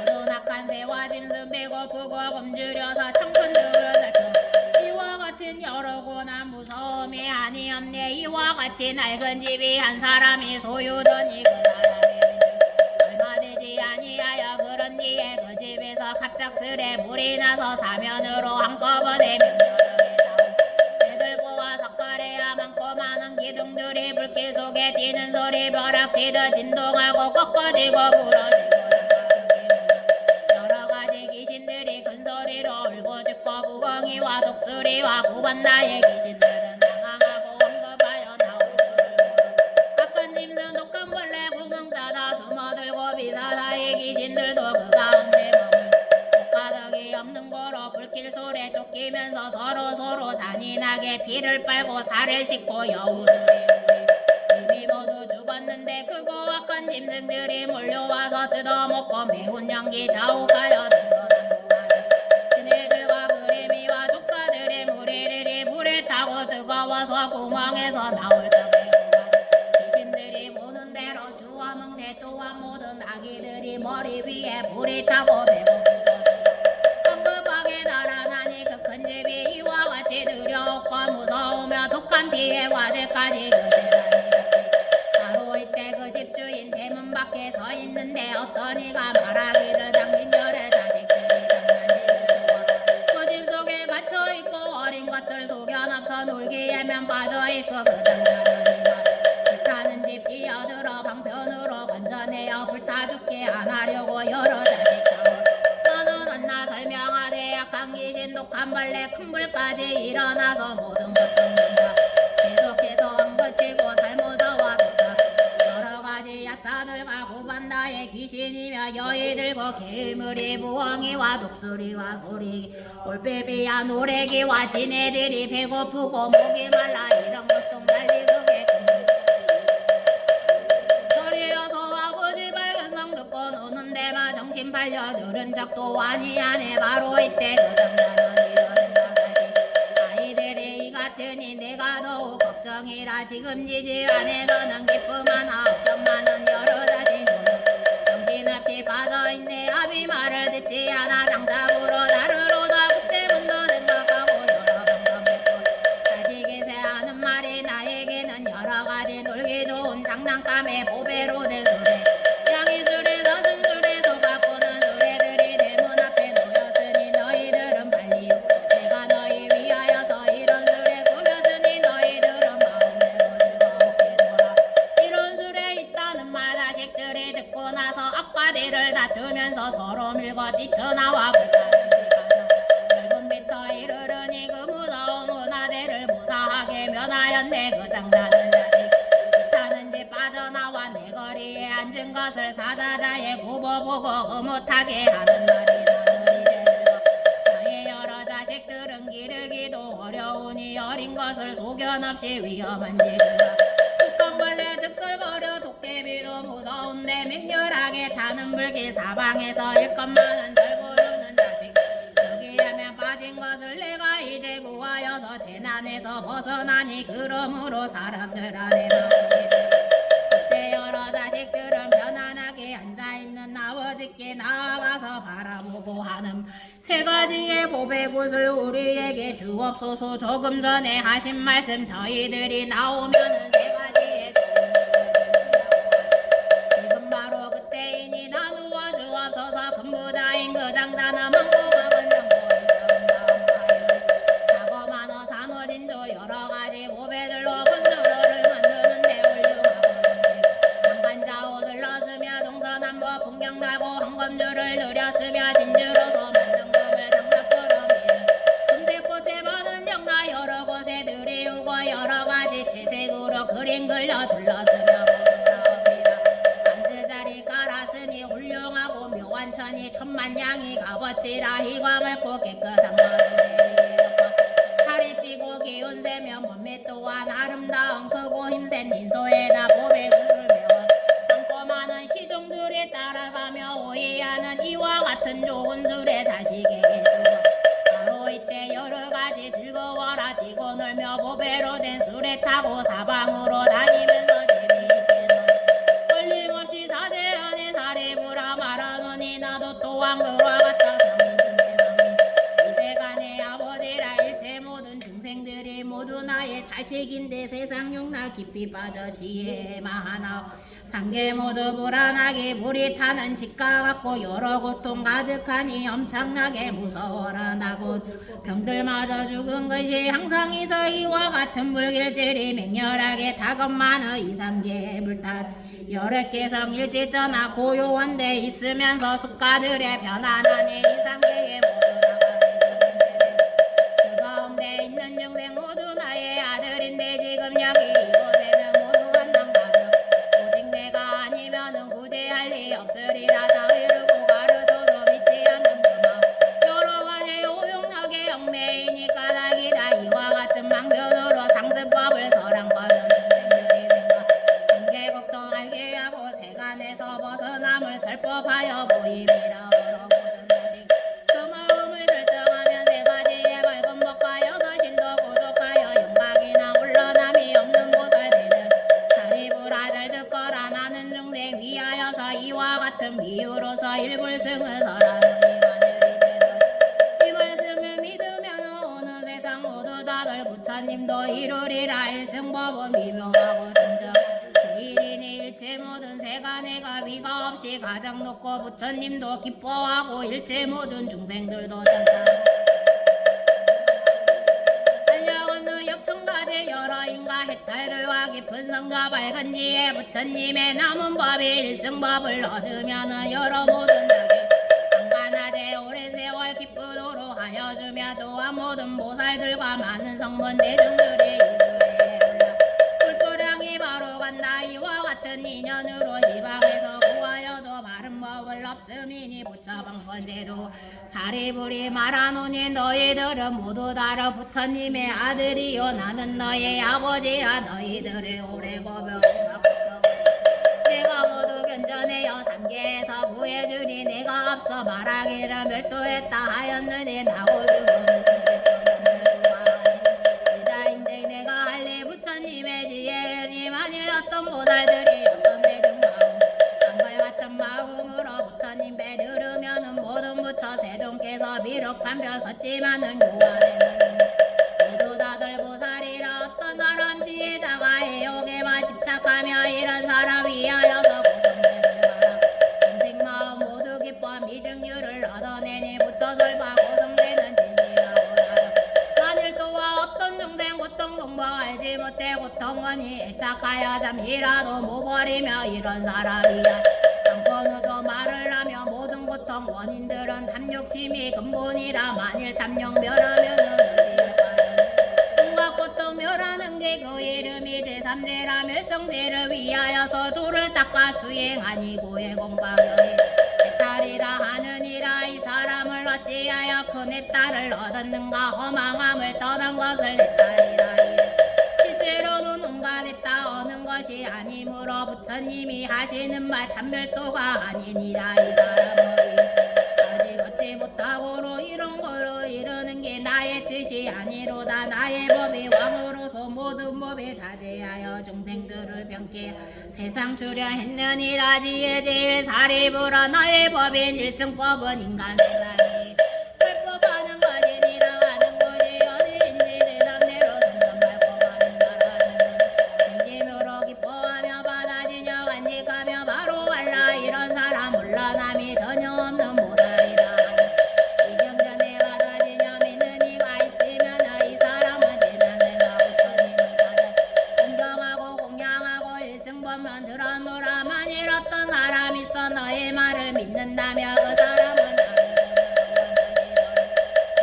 모든 악한 새와 짐승 배고프고 굶주려서 참큰 들을 살펴 이와 같은 여러 고난 무서움이 아니없네. 이와 같이 낡은 집이 한 사람이 소유더니 그 사람의 얼마 되지 아니하여 그런 뒤에 그 집에서 갑작스레 불이 나서 사면으로 한꺼번에 몇여러 개 배들보와 석가래야 많고 많은 기둥들이 불길 속에 뛰는 소리 벼락치듯 진동하고 꺾어지고 부러지고 여러가지 귀신들이 큰 소리로 울부짖고 부엉이와 독수리와 구반나의 귀신들은 당황하고 황급하여 나올 줄을 모르고 악한 짐승 독한 벌레 구멍 찾아 숨어들고 비사사의 귀신들도 그 가운데 머물 독가덕이 없는 거로 불길 소리에 쫓기면서 서로 잔인하게 피를 빨고 살을 씻고 여우들이 이미 모두 죽었는데 크고 악한 짐승들이 몰려와서 뜯어먹고 매운 연기 자욱하여 등거당고하니 지네들과 그리미와 독사들의 무리들이 불에 타고 뜨거워서 구멍에서 나올 적에 귀신들이 보는 대로 주워먹네. 또한 모든 아기들이 머리 위에 불이 타고 배고프고 황급하게 달아나니 그 큰 집이 이와 같이 두려웠고 무서우며 독한 피해 화재까지 그 재단이 바로 이때 그 집주인 대문 밖에 서 있는데 어떤 이가 말하기를 당신 열의 자식들이 장난질을 좋아 그 집 속에 갇혀있고 어린 것들 속여납서 놀기에만 빠져있어. 그 장난은 이말 불타는 집 뛰어들어 방편으로 건져내어 불타 죽게 안 하려고 여러 자식 잡아 너는 언나 설명하되 약한 귀신 독한 벌레 큰 불까지 일어나서 모든 것 뜯는다. 계속해서 엉거치고 살모사와 독사 여러가지 야타들과 구반다의 귀신이며 여의들고 개물이 부엉이와 독수리와 소리 올빼비야 노래기와 지네들이 배고프고 목이 말라 이런 고통 난리 속에 소리여서 아버지 밝은 성 듣고 노는 데마 정신 팔려 들은 적도 아니하네. 바로 이때 그 장난은 이런 생각하시 아이들이 이 같으니 내가 더욱 걱정이라. 지금 이 집 안에서는 기쁨 하나 걱정 많은 여러 자식 노는 정신없이 빠져있네. 아비 말을 듣지 않아 장작으로 나를 오다 그때문도 생각하고 여러 방법했고 자식이 새하는 말이 나에게는 여러가지 놀기 좋은 장난 편안하게 보배로 된 수레 양이 수레 서슴 수레 소바꾸는 수레들이 내 문 앞에 놓였으니 너희들은 빨리요 내가 너희 위하여서 이런 수레 꾸몄으니 너희들은 마음대로 즐겁게 놀아 이런 수레 있다는 말 자식들이 듣고 나서 앞과뒤를 다투면서 서로 밀고 뛰쳐나와 불타는지 가져 넓은 빛터 이르르니 그 무서운 문화재를 무사하게 면하였네 그 장단은 자식 불타는 집 빠져나와 내 거리에 앉은 것을 사자자의 굽어보고 흐뭇하게 하는 말이라 이제 나의 여러 자식들은 기르기도 어려우니 어린 것을 소견 없이 위험한 지르라 북한벌레 득설거려 도깨비도 무서운데 맹렬하게 타는 불길 사방에서 일것만은 잘 부르는 자식 여기하면 빠진 것을 내가 이제 구하여서 재난에서 벗어나니 그러므로 사람들 안에 마음이 그때 여러 자식들은 편안하게 앉아있는 아버지께 나아가서 바라보고 하는 세 가지의 보배굿을 우리에게 주옵소서 조금 전에 하신 말씀 저희들이 나오면은 세 가지의 지금 바로 그때이니 나누어 주옵소서 금부자인 그 장자는 많고 먹은 정보에 사고 많어 산호진조 여러가지 보배들로 분수로를 만드는데 훌륭하거든지 장관자호 들렀으며 동서남북 풍경나고 황금줄을 누렸으며 진주로서 만든 금을 장막처럼 이른 금색꽃에 많은 영나 여러 곳에 들이우고 여러가지 채색으로 그림 그려 둘렀으며 보더라옵니다 앉을 깔았으니 훌륭하고 묘한 천이 천만냥이 값어치라 희광을고 깨끗한 마술에 살이 찌고 기운 세며 몸매 또한 아름다운 크고 힘센 인소에다 보배굿을 배워 많고 많은 시종들이 따라가며 오해하는 이와 같은 좋은 술에 자식에게 주고 바로 이때 여러가지 즐거워라 뛰고 놀며 보배로 된 술에 타고 사방으로 다니면서 재미있게 걸림없이 자제 안에 사리부라 말하노니 나도 또한 그와 같다 성인 중에 성인 이세간의 아버지라 일체 모든 중생들이 모두 나의 자식인데 세상 육나 깊이 빠져 지혜만 하나 상계 모두 불안하게 불이 타는 집과 같고 여러 고통 가득하니 엄청나게 무서워라 나곧 병들마저 죽은 것이 항상 있어 이와 같은 불길들이 맹렬하게 다급만의 이상계의 불탄 여러 개성 일지전하 고요한 데 있으면서 숙가들의 편안하니 이상계의 모두 그 가운데 있는 중생 모두 나의 아들인데 지금 여기 이곳에는 모두 한당 가득 오직 내가 아니면은 구제할 리 없으리라 다 이르고 가르쳐도 믿지 않는 그마 여러 가지 오용락의 영매이니 까닭이다 이와 같은 망변으로 상습법을 설한거든 중생들이 생각 삼계국도 알게 하고 세간에서 벗어남을 설법하여 보임이라 얼어 모든 자식 그 마음을 결정하면 세 가지의 밝은 법과 여섯 신도 부족하여 영광이나 올라남이 없는 보살되는 사리부라 잘 듣거라 나는 중생 위하여서 이와 같은 비유로서 일불승을 설하노니 만일이 되는 이 말씀을 믿으면 오는 세상 모두 다들 부처님도 이루리라 일승법은 미묘하고 정정 제일이니 일체 모든 세간에가 위가 없이 가장 높고 부처님도 기뻐하고 일체 모든 중생들도 찬탄 한량없는 역청가지 여러 인가 해탈들과 깊은 성과 밝은 지혜 부처님의 남은 법이 일승법을 얻으면은 여러 모든 자기 한간하제 오랜 세월 기쁘도록 하여주며 또한 모든 보살들과 많은 성문 대중들이 이술에 올라 꿀도량이 바로 간다 이와 같은 인연으로 지방에서 구하여도 바른 법을 없음이니 부처방번제도 사리불이 말하노니 너희들은 모두 다른 부처님의 아들이요 나는 너의 아버지야 너희들의 오래 고병 내가 모두 견전하여 삼계에서 구해주니 내가 앞서 말하기를 멸도했다 하였느니 나고 죽음을 이다 인생 내가 할래 부처님의 지혜니 만일 어떤 보살들이 어떤 대중마음 한걸 같은 마음으로 부처님 배 들으면은 모든 부처 세종께서 비록 반표 섰지만은 요한에는 모두 다들 보살이라 어떤 사람 지혜자가 해욕에만 집착하며 이런 사람 위에 이라도 못 버리며 이런 사람이야. 당권으로 말을 하며 모든 고통 원인들은 탐욕심이 근본이라 만일 탐욕 멸하면은 어찌할까요? 온갖 고통 멸하는 게 그 이름이 제3제라 멸성제를 위하여서 도를 닦아 수행하니 고의 공방여의 해탈이라 하느니라. 이 사람을 어찌하여 큰 해탈을 얻었는가? 허망함을 떠난 것을 해탈이라. 실제로는 온갖 해탈 얻는 것이 아니므로 부처님이 하시는 말 참멸도가 아니니라. 이 사람은 아직 얻지 못하고로 이런 거로 이루는 게 나의 뜻이 아니로다. 나의 법이 왕으로서 모든 법에 자제하여 중생들을 병케 세상 주려 했느니라. 지혜 제일 사리부라. 나의 법인 일승법은 인간 세상이 설법하는 것이니라. 하는 것이 어디인지 제3대로 선전말고 많은 사람은 진심으로 기뻐하며 받아지며 간직하며 바로 알라. 이런 사람 물러남이 전혀 없는 보살이라. 이경전에 받아지며 믿는 이가 있지면 이 사람은 지난해서 부처님을 찾아 공경하고 공양하고 일승법만 들어노라. 만일 어떤 사람 있어 너의 말을 믿는다며 그 사람은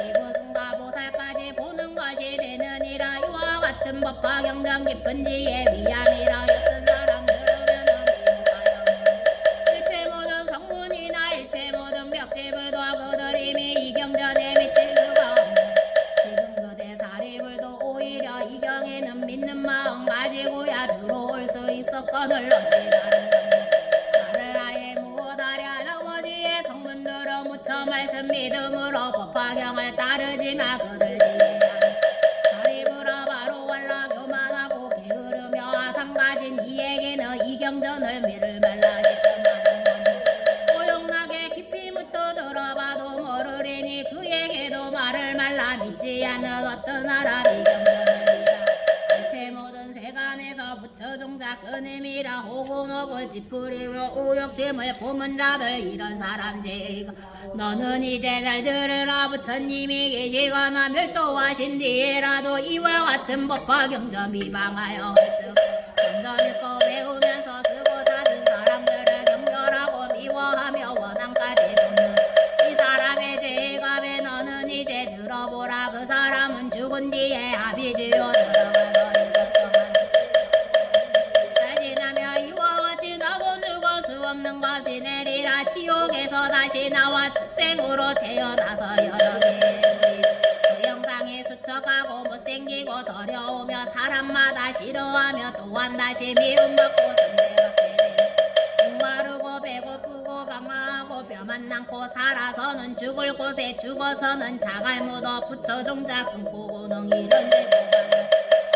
이구승과 보살까지 보는 것이 되느니라. 이와 같은 법화 경전 깊은 지혜 위함이라. 어떤 사람 들으면은 일체 모든 성문이나 일체 모든 벽지불도 그들 이미 이경전에 미칠 수가 없네. 지금 그대 사리불도 오히려 이경에는 믿는 마음 가지고야 들어올 수 있었거늘 어찌 다른 나를 아예 무엇하랴. 나머지의 성문들은 무처 말씀 믿음으로 법화경을 따르지마 그들 지혜야. 사리불아 바로 알라. 교만하고 게으르며 아상 가진 이에게는 이경전을 믿을 말라. 고용나게 깊이 묻혀 들어봐도 모르리니 그에게도 말을 말라. 믿지 않는 어떤 사람이 경전을이라. 일체 모든 세간에서 부처 종자 끊임이라. 호군호군 찌푸리며 우욕심을 품은 자들 이런 사람 제가 너는 이제 잘 들으라. 부처님이 계시거나 멸도하신 뒤에라도 이와 같은 법화 경전 비방하여 헐떡 경전 읽고 배우면서 쓰고 사는 사람들을 경멸하고 미워하며 원한까지 볶는 이 사람의 죄감에 너는 이제 들어보라. 그 사람은 죽은 뒤에 아비지요 들어가서 일곱동안 잘 지나며 이와 같이 나고 죽어 수 없는 것 지내리라. 지옥에서 다시 나와 축생으로 태어나서 여러 개의 그 형상이 수척하고 못생기고 더러우며 사람마다 싫어하며 또한 다시 미움받고 존대받게 돼. 목마르고 배고프고 강하고 뼈만 남고 살아서는 죽을 곳에 죽어서는 자갈 묻어 부처 종자 끊고 고능 이런 제고가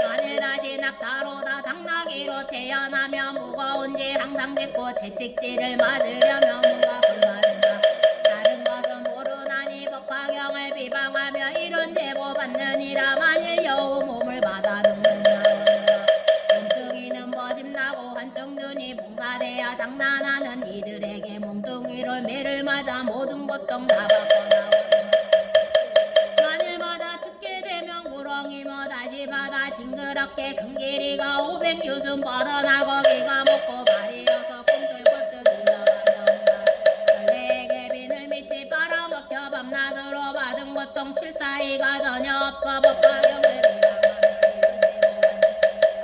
만일 다시 낙타로다 당나귀로 태어나며 무거운지 항상 뱉고 채찍질을 맞으려며 뭔가 불가된다. 다른 것은 모르나니 법화경을 비방하며 이런 제보 받느니라. 만일 여우 몸을 받아 죽는다. 몸뚱이는 버심나고 한쪽 눈이 봉사되어 장난하는 이들에게 몸뚱이를 매를 맞아 모든 고통 다 받고 나오는 만일 맞아 죽게 되면 구렁이며 다시 받아 징그럽게 큰 길이가 500유순 뻗어나고 기가 먹고 발이어서 꿈틀꿈틀 이어가며 원래에게 비늘 밑이 빨아먹혀 밤낮으로 받은 고통 실사이가 전혀 없어 법화경을 비방하며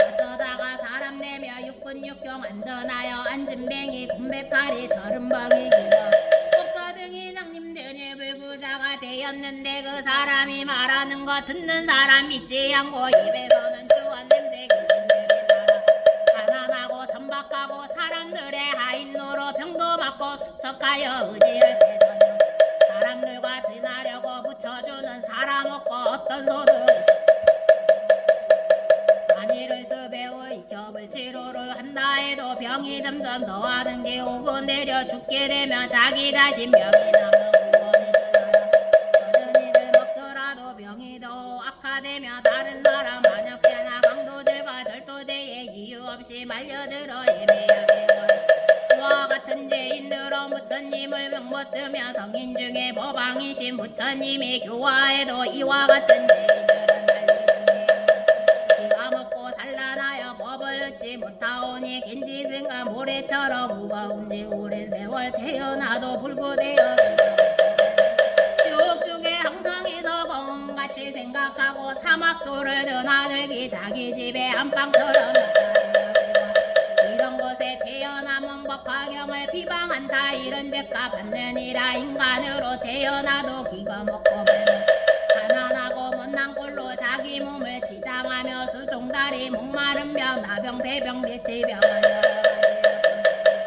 어쩌다가 사람 내며 육군육경 안전하여 앉은뱅이 곰배팔이 저른벙이 기며 법사등이 낭님들이 불구자가 되었는데 그 사람이 말하는 거 듣는 사람 믿지 않고 입에서는 추한 냄새 귀신들이 날아 가난하고 천박하고 사람들의 하인노로 병도 맞고 수척하여 의지할 때 전혀 사람들과 지나려고 붙여주는 사람 없고 어떤 소득 만일을 수배우 익혀볼 치료를 한다 해도 병이 점점 더하는 게 오고 내려 죽게 되면 자기 자신 병이 나면 구원해 주더라. 여전히들 먹더라도 병이 더 악화되며 다른 사람 만역해나 강도들과 절도죄에 이유 없이 말려들어 예매하게 이와 같은 죄인들은 부처님을 병못 뜨며 성인 중에 법왕이신 부처님이 교화해도 이와 같은 죄인들은 이가 먹고 산란하여 법을 얻지 못하오니 왠지생각 모래처럼 무거운지 오랜 세월 태어나도 불구되어 지옥중에 항상에서 검같이 생각하고 사막도를 드나들기 자기 집에 안방처럼 이런 곳에 태어남은 법화경을 비방한다. 이런 죄가 받느니라. 인간으로 태어나도 기가 먹고 가난하고 못난 꼴로 자기 몸을 지장하며 수종다리 목마른 병 나병 배병 비치병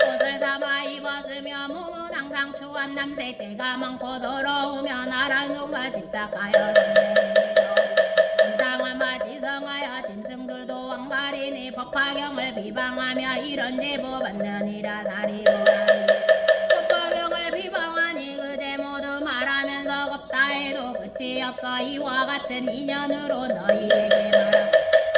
옷을 삼아 입었으며 몸은 항상 추한 남색 때가 많고 더러우며 나라놈과 집착하여 당하마 지성하여 짐승들도 왕발이니 법화경을 비방하며 이런 제보 받느니라. 사리보라 법화경을 비방하니 그제 모두 말하면서 겁다 해도 끝이 없어. 이와 같은 인연으로 너희에게 말하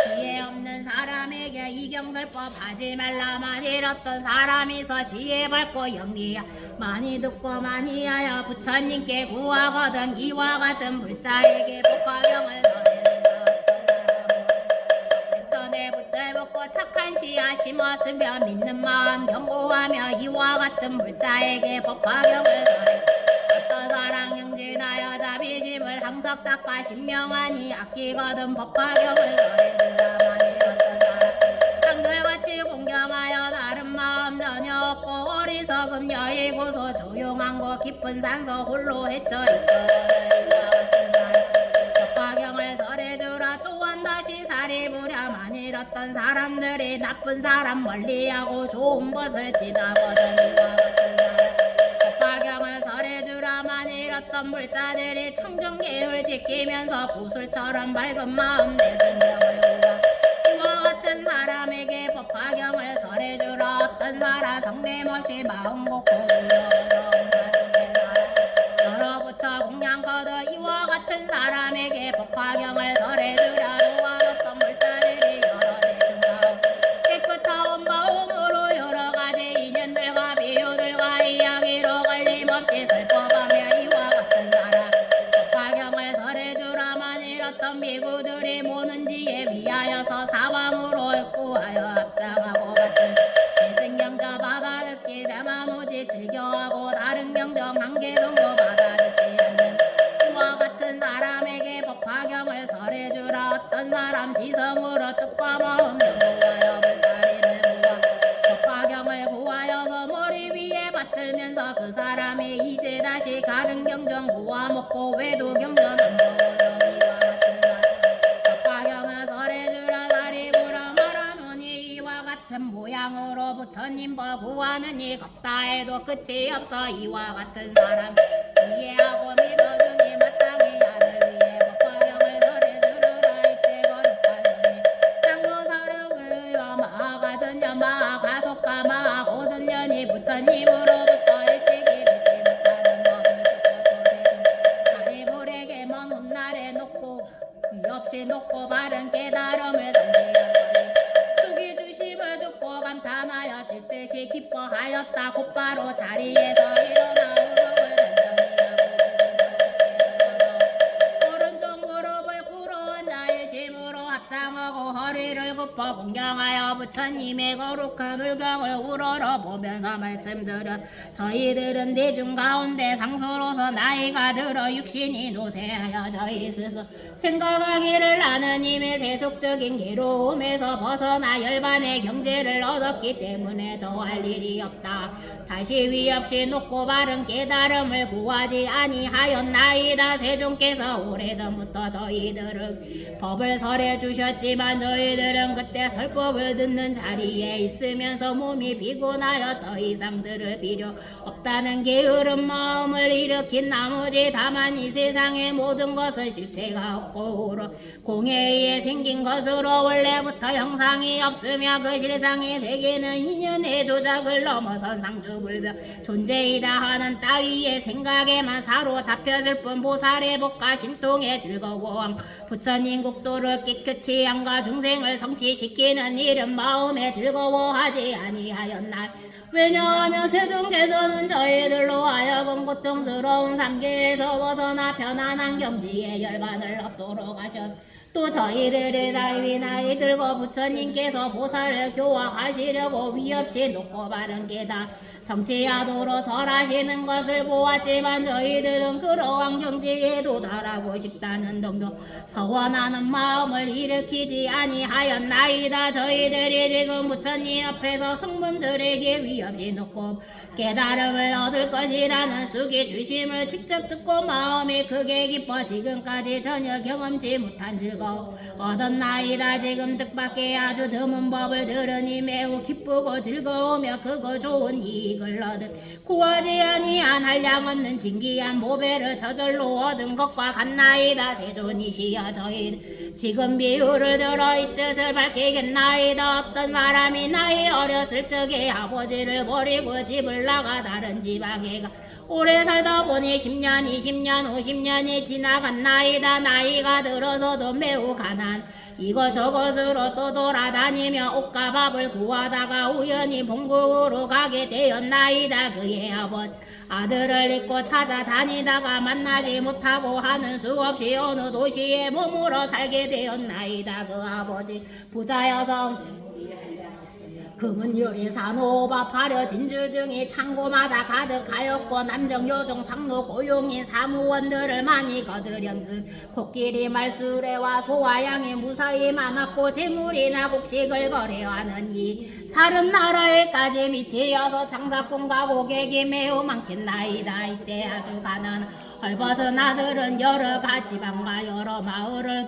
지혜 없는 사람에게 이경설법 하지 말라만 잃었던 사람이서 지혜 밝고 영리야 많이 듣고 많이 하여 부처님께 구하거든. 이와 같은 불자에게 법화경을 전에 부채 먹고 착한 씨앗 심었으며 믿는 마음 경고하며 이와 같은 불자에게 법화경을 전해 어떤 사랑 영진하여 자비심을 항상 닦아 신명하니 아끼거든. 법화경을 전해주라만 이렇던 사람 한결같이 공경하여 다른 마음 전혀 없고 어리석음 여의고서 조용한 곳 깊은 산소 홀로 헤쳐 있거든. 법화경을 설해주라. 또한 다시 사리부랴만 잃었던 사람들이 나쁜 사람 멀리하고 좋은 것을 지다거든. 이와 같은 사람 법화경을 설해주라만 잃었던 불자들이 청정계율 지키면서 구슬처럼 밝은 마음 내승경을 구하 이와 같은 사람에게 법화경을 설해주라. 어떤 사람 성냄없이 마음 곱고 여러 부처 공양 거둬 이와 같은 사람에게 법화경을 설해주라. 또한 어떤 불자들이 여러 대중가운 깨끗한 마음으로 여러 가지 인연들과 비유들과 이야기로 걸림없이 설법하며 이와 같은 사람 법화경을 설해주라만 잃었던 비구들이 모는 지에 위하여서 사방으로 구하여 합장하고 같은 대승경자 받아듣기 다만 오직 즐겨하고 다른 경정 한 개 정도 받아듣지 않는 이와 같은 사람에게 법화경을 설해주라. 어떤 사람 지성으로 뜻과 마음 연구하여 불사리를 구하 법화경을 구하여서 머리 위에 받들면서 그 사람이 이제 다시 가른 경전 구하 먹고 외도 경전 안 먹어요. 이와 같은 사람 법화경을 설해주라. 사리부라 말하노니 이와 같은 모양으로 부처님 법 구하느니 겁다 해도 끝이 없어. 이와 같은 사람 이해하고 믿어주니 마땅히 아들 위해 법화경을 설해주르라. 이때 거룩한 손이 장로사름을 마하가전년 마하가속가 마하고전년이 부처님으로부터 일찍이 되지 못하는 법을 듣고 도세중 사리불에게 먼 훗날에 높고 위없이 높고 바른 깨달음을 성취할 거니 숙이 주심을 듣고 감탄하여 들뜻이 기뻐하였다. 곧바로 자리에서 일어나 의복을 단정히 하고 오른쪽 무릎을 꿇어 앉아 일심으로 합장하고 허리를 굽어 공경하여 부처님의 거룩한 울경을 우러러 보면서 말씀드려 저희들은 대중 가운데 상수로서 나이가 들어 육신이 노쇠하여 저희 스스로 생각하기를 하느님의 세속적인 괴로움에서 벗어나 열반의 경제를 얻었기 때문에 더할 일이 없다. 다시 위없이 높고 바른 깨달음을 구하지 아니하였나이다. 세종께서 오래전부터 저희들은 법을 설해주셨지만 저희들은 그때 설법을 듣는 자리에 있으면서 몸이 피곤하여 더 이상 들을 필요 없다는 게으른 마음을 일으킨 나머지 다만 이 세상의 모든 것은 실체가 없고 공에 의해 생긴 것으로 원래부터 형상이 없으며 그 실상의 세계는 인연의 조작을 넘어선 상주불변 존재이다 하는 따위의 생각에만 사로잡혔을 뿐 보살의 복과 신통의 즐거움 부처님 국도를 깨끗이 양가 중생을 성취시키는 일은 마음에 즐거워하지 아니하였나. 왜냐하면 세종께서는 저희들로 하여금 고통스러운 삼계에서 벗어나 편안한 경지에 열반을 얻도록 하셨 또 저희들의 나이 들고 부처님께서 보살을 교화하시려고 위없이 놓고 바른 게다 성취하도록 설하시는 것을 보았지만 저희들은 그러한 경지에 도달하고 싶다는 등등 서원하는 마음을 일으키지 아니하였나이다. 저희들이 지금 부처님 앞에서 성분들에게 위없이 놓고 깨달음을 얻을 것이라는 숙이 주심을 직접 듣고 마음이 크게 기뻐 지금까지 전혀 경험치 못한 즐거움 얻었나이다. 지금 뜻밖의 아주 드문 법을 들으니 매우 기쁘고 즐거우며 크고 좋은 이익을 얻은 구하지 아니한 한량 없는 진기한 보배를 저절로 얻은 것과 같나이다. 대존이시여 저희 지금 비유를 들어 이 뜻을 밝히겠나이다. 어떤 사람이 나이 어렸을 적에 아버지를 버리고 집을 나가 다른 지방에 가 오래 살다 보니 10년, 20년, 50년이 지나갔나이다. 나이가 들어서도 매우 가난 이것저것으로 또 돌아다니며 옷과 밥을 구하다가 우연히 본국으로 가게 되었나이다. 그의 아들을 잊고 찾아다니다가 만나지 못하고 하는 수 없이 어느 도시에 머물러 살게 되었나이다. 그 아버지 부자여서 금은유리 산호바 파려 진주 등이 창고마다 가득하였고 남정 여정 상로 고용인 사무원들을 많이 거들연즉 코끼리 말수레와 소와 양이 무사히 많았고 재물이나 곡식을 거래하는 이 다른 나라에까지 미치어서 장사꾼과 고객이 매우 많겠나이다. 이때 아주 가난 헐벗은 아들은 여러 가지 방과 여러 마을을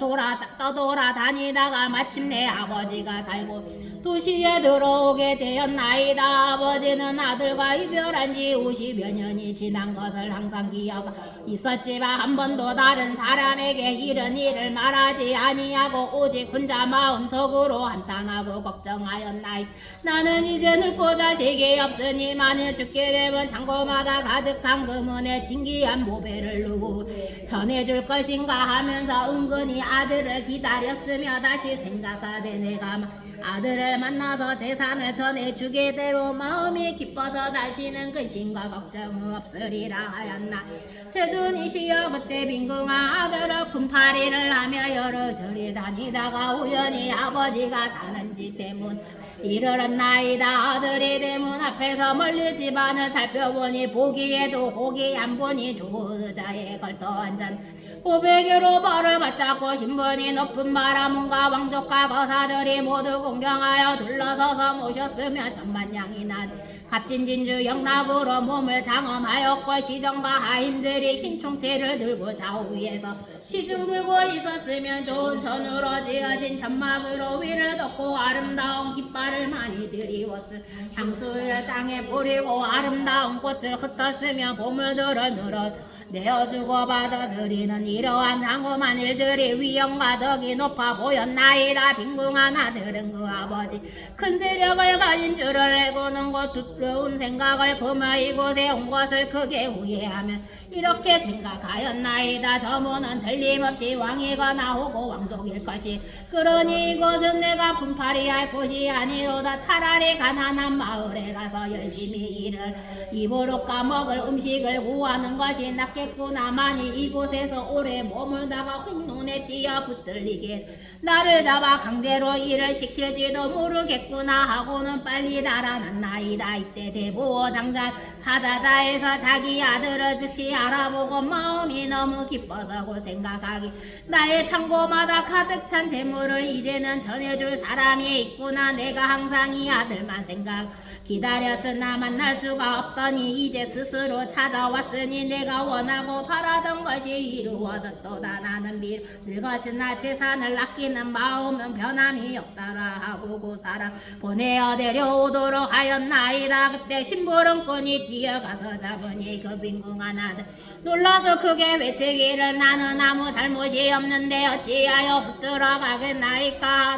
떠돌아다니다가 마침내 아버지가 살고 도시에 들어오게 되었나이다. 아버지는 아들과 이별한 지 50여 년이 지난 것을 항상 기억 있었지만 한 번도 다른 사람에게 이런 일을 말하지 아니하고 오직 혼자 마음속으로 한탄하고 걱정하였나이. 나는 이제 늙고 자식이 없으니 만일 죽게 되면 창고마다 가득한 금은의 진귀한 보배를 누구 전해줄 것인가 하면서 은근히 아들을 기다렸으며 다시 생각하되 내가 아들을 만나서 재산을 전해주게 되고 마음이 기뻐서 다시는 근심과 걱정 없으리라 하였나. 세존이시여 그때 빈궁한 아들을 품팔이를 하며 여러 절에 다니다가 우연히 아버지가 사는 집 대문 이르렀나이다. 아들이 대문 앞에서 멀리 집안을 살펴보니 보기에도 고기 한 분이 좋은 의자에 걸터 앉은 보배계로 벌을 받잡고 신분이 높은 바라문과 왕족과 거사들이 모두 공경하여 둘러서서 모셨으며 천만냥이 난 값진 진주 영락으로 몸을 장엄하였고 시정과 하인들이 흰 총채를 들고 좌우에서 시중 들고 있었으면 좋은 천으로 지어진 천막으로 위를 덮고 아름다운 깃발을 많이 들이웠을 향수를 땅에 뿌리고 아름다운 꽃을 흩었으며 보물들을 늘어 내어주고 받아들이는 이러한 장엄한 일들이 위엄과 덕이 높아 보였나이다. 빈궁한 아들은 그 아버지 큰 세력을 가진 줄을 알고는 곧 두려운 생각을 품어 이곳에 온 것을 크게 후회하며 이렇게 생각하였나이다. 저문은 틀림없이 왕이거나 혹은 왕족일 것이 그러니 이곳은 내가 품팔이할 곳이 아니로다. 차라리 가난한 마을에 가서 열심히 일을 입으로 까먹을 음식을 구하는 것이 낫겠구나마니 이곳에서 오래 머물다가 홍눈에 띄어 붙들리게 나를 잡아 강제로 일을 시킬지도 모르겠구나 하고는 빨리 달아났나이다. 이때 대부호 장자 사자자에서 자기 아들을 즉시 알아보고 마음이 너무 기뻐서고 생각하기 나의 창고마다 가득 찬 재물을 이제는 전해줄 사람이 있구나. 내가 항상 이 아들만 생각 기다렸으나 만날 수가 없더니 이제 스스로 찾아왔으니 내가 원하고 바라던 것이 이루어졌도다. 나는 늙었으나 재산을 아끼는 마음은 변함이 없다라 하고 그 사람 보내어 데려오도록 하였나이다. 그때 심부름꾼이 뛰어가서 잡으니 그 빈궁한 아들 놀라서 크게 외치기를 나는 아무 잘못이 없는데 어찌하여 붙들어 가겠나이까.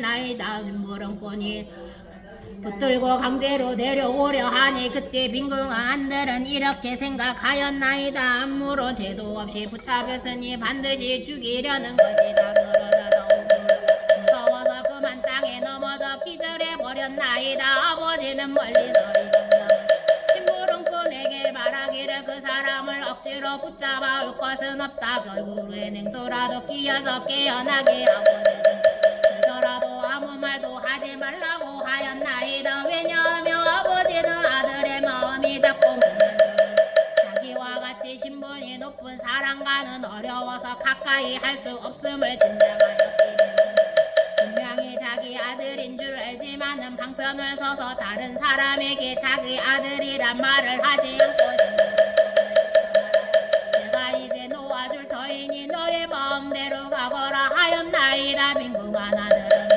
나이다. 심부름꾼이 붙들고 강제로 내려오려 하니 그때 빈궁한 아들은 이렇게 생각하였나이다. 아무런 죄도 없이 붙잡혔으니 반드시 죽이려는 것이다. 그러자 너무 무서워서 그만 땅에 넘어져 기절해버렸나이다. 아버지는 멀리서 이정녕 심부름꾼에게 말하기를 그 사람을 억지로 붙잡아 올 것은 없다. 얼굴에 냉소라도 끼어서 깨어나게 하고 들더라도 아무 말도 하지 말라고 하였나이다. 왜냐하며 아버지는 아들의 마음이 자꾸 묻는 자기와 같이 신분이 높은 사람과는 어려워서 가까이 할 수 없음을 진정하였기 때문에 분명히 자기 아들인 줄 알지만은 방편을 서서 다른 사람에게 자기 아들이란 말을 하지 않고 내가 이제 놓아줄 터이니 너의 마음대로 가거라 하였나이다. 빈궁한 아들은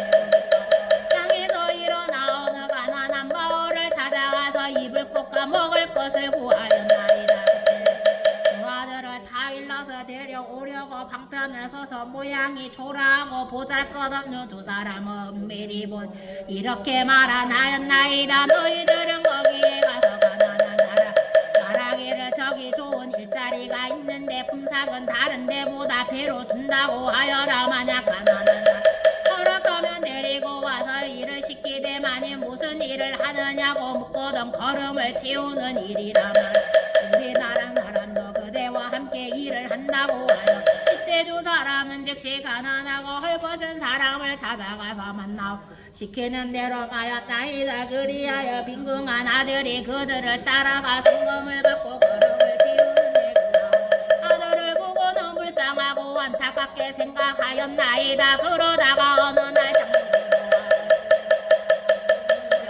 땅에서 일어나 어느 가난한 마을을 찾아가서 입을 꽂아 먹을 것을 구하였나이다. 그때 그 아들을 다 일러서 데려오려고 방편을 서서 모양이 초라하고 보잘것없는 두 사람은 미리 본 이렇게 말하나였나이다. 너희들은 거기에 가서 가난한 사람 말하기를 저기 좋은 일자리가 있는데 품삯은 다른 데보다 배로 준다고 하여라. 만약 가난한 사람 허락하면 데리고 와서 일을 시키되마니 무슨 일을 하느냐고 묻거든 걸음을 치우는 일이라만 우리나라 사람도 그대와 함께 일을 한다고 하여 이때 두 사람은 즉시 가난하고 헐벗은 사람을 찾아가서 만나고 시키는 대로 가였나이다. 그리하여 빈궁한 아들이 그들을 따라가 성금을 받고 걸음을 치우는데 그 아들을 보고는 불쌍하고 안타깝게 생각하였나이다. 그러다가 어느 날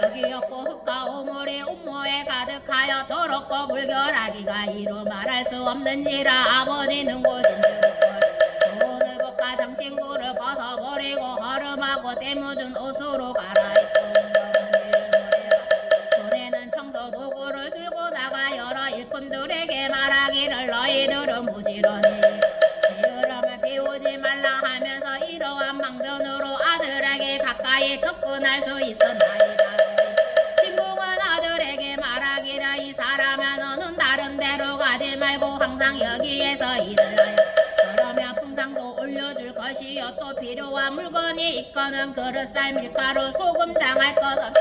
여기였고 흙과 오물이 온모에 가득하여 더럽고 물결하기가 이루 말할 수 없는지라 아버지는 고진 줄을 좋은 의복과 장신구를 벗어버리고 허름하고 때묻은 옷으로 갈아입고 손에는 청소 도구를 들고 나가 여러 일꾼들에게 말하기를 너희들은 부지런히 게으름을 피우지 말라 하면서 이러한 방편으로 아들에게 가까이 접근할 수 있었나이다. 빈궁한 아들에게 말하기를 이 사람아 너는 나름대로 가지 말고 항상 여기에서 일을 하여 그러면 풍상도 올려줄 것이요 또 필요한 물건이 있거든 그릇쌀 밀가루 소금 장할 것 없이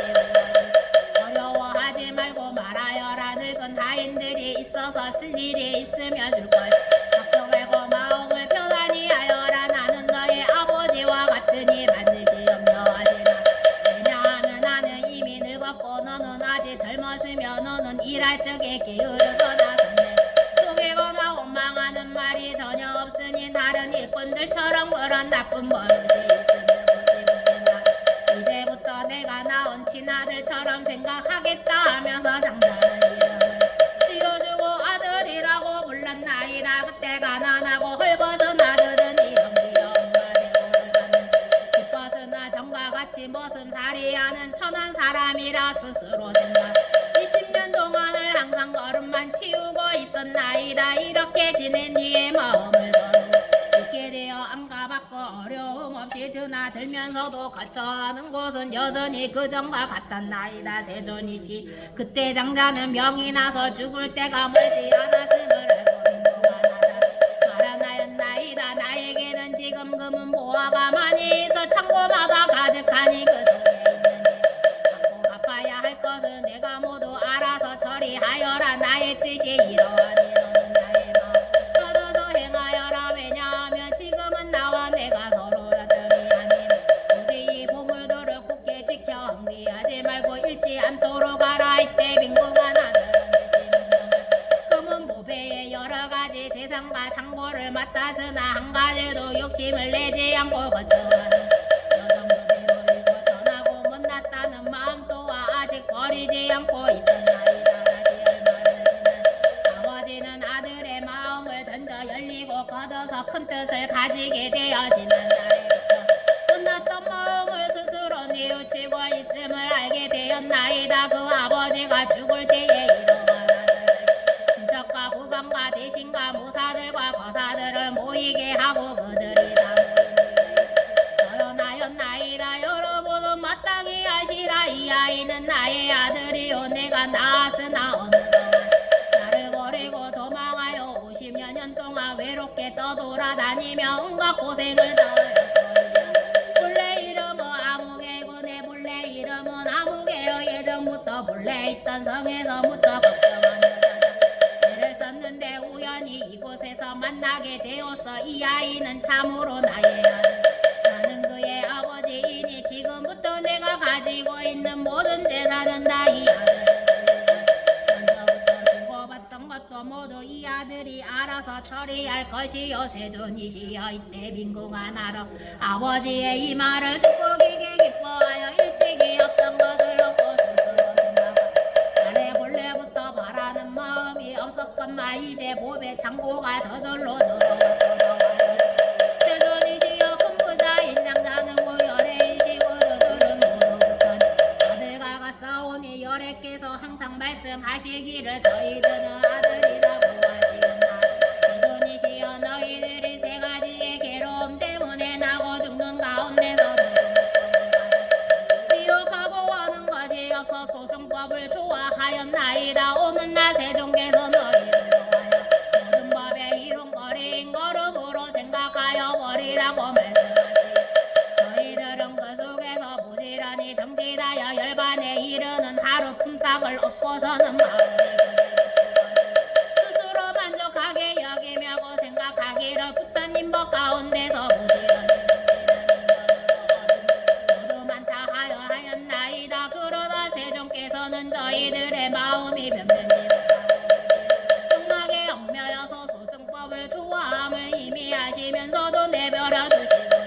어려워하지 말고 말하여라. 늙은 하인들이 있어서 쓸 일이 있으면 줄 거야. 걱정 말고 마음을 편안히 하여라. 나는 너의 아버지와 같으니 반드시 염려하지 마. 왜냐하면 나는 이미 늙었고 너는 아직 젊었으며 너는 일할 적에 게으르거나 성내 속이거나 원망하는 말이 전혀 없으니 다른 일꾼들처럼 그런 나쁜 버릇이 있으면 보지 못한다. 이제부터 내가 낳은 친아들처럼 생각하겠다 하면서 장자는 이름을 지어주고 아들이라고 불렀나이다. 그때 가난하고 헐벗은 아들은 이런 귀여운 가대를 받는 기뻤으나 전과 같이 머슴살이하는 천한 사람이라 스스로 생각 20년 동안을 항상 걸음만 치우고 있었나이다. 이렇게 지낸 뒤에 마음을 서로 있게 되어 안가받고 어려움 없이 드나들면서도 거처하는 곳은 여전히 그전과 같았나이다. 세존이시 그때 장자는 병이 나서 죽을 때가 멀지 않았음을 알고 민망하다 말하나였나이다. 나에게는 지금 금은 보화가 많이 있어 창고마다 가득하니 그 속에 있는지 받고 갚아야 할 것은 내가 모두 알아서 처리하여라. 나의 뜻이 이러하니 너는 나의 마음 얻어서 행하여라. 왜냐하면 지금은 나와 내가 서로 다름이 아님 부디 이 보물들을 굳게 지켜 흠기하지 말고 잃지 않도록 하라. 이때 빈궁한 아들은 금은 보배에 여러 가지 재산과 창고를 맡았으나 한 가지도 욕심을 내지 않고 거처하는 여정 그대로 일고 전하고 못났다는 마음 또한 아직 버리지 않고 있었나이다. 다시 얼마를 지난 아버지는 아들의 마음을 전저 열리고 거져서 큰 뜻을 가지게 되어지는 날에 그쳐 못났던 마음을 스스로 뉘우치고 있음을 알게 되었나이다. 그 아버지가 죽을 때에 이러한 친척과 구방과 대신과 무사들과 거사들을 모이게 하고 그들이 다 서연하였나이다. 여러분은 마땅히 아시라. 이 아이는 나의 아들이요 내가 낳았으나 어느 성을 나를 버리고 도망하여 50여 년 동안 외롭게 떠돌아다니며 온갖 고생을 당하였소이다. 본래 이름은 아무개고 내 본래 이름은 아무개여. 예전부터 본래 있던 성에서 무척 걱정하며 애를 썼는데 우연히 알게 되었어. 이 아이는 참으로 나의 아들. 나는 그의 아버지이니 지금부터 내가 가지고 있는 모든 재산은 다 이 아들의 소유다. 먼저부터 주고받던 것도 모두 이 아들이 알아서 처리할 것이요. 세존이시여 이때 빈궁한 나라 아버지의 이 말을 듣고 기게 기뻐하여 일찍이 없던 것을 얻고 스스로 생각하 원래 본래부터 바라는 마음이 없었건만 이제 보배 창고가 저절로 들어왔더라. 세존이시여 큰 부자인 장자는 무열애이시고 그들은 모두 부천 아들과 싸우니 열애께서 항상 말씀하시기를 저희들은 아들이라고 하시었나. 세존이시여 너희들이 세 가지의 괴로움 때문에 나고 죽는 가운데서 미혹하고 하는 것이 없어 소승법을 좋아하였나이다. 오늘날 세종께서 너희를 놓아여 모든 법의 이론거리인 걸음으로 생각하여 버리라고 말씀하시. 저희들은 그 속에서 부지런히 정진하여 열반에 이르는 하루 품삯을 얻고서는 마음이 스스로 만족하게 여기며고 생각하기를 부처님 법 가운데서 부지런히 모두 많다 하였나이다. 그러나 세종께서는 저희들의 마음이 변변치 못하고 흉하게 얽매여서 소승법을 좋아함을 이미 아시면서도 내버려 두시고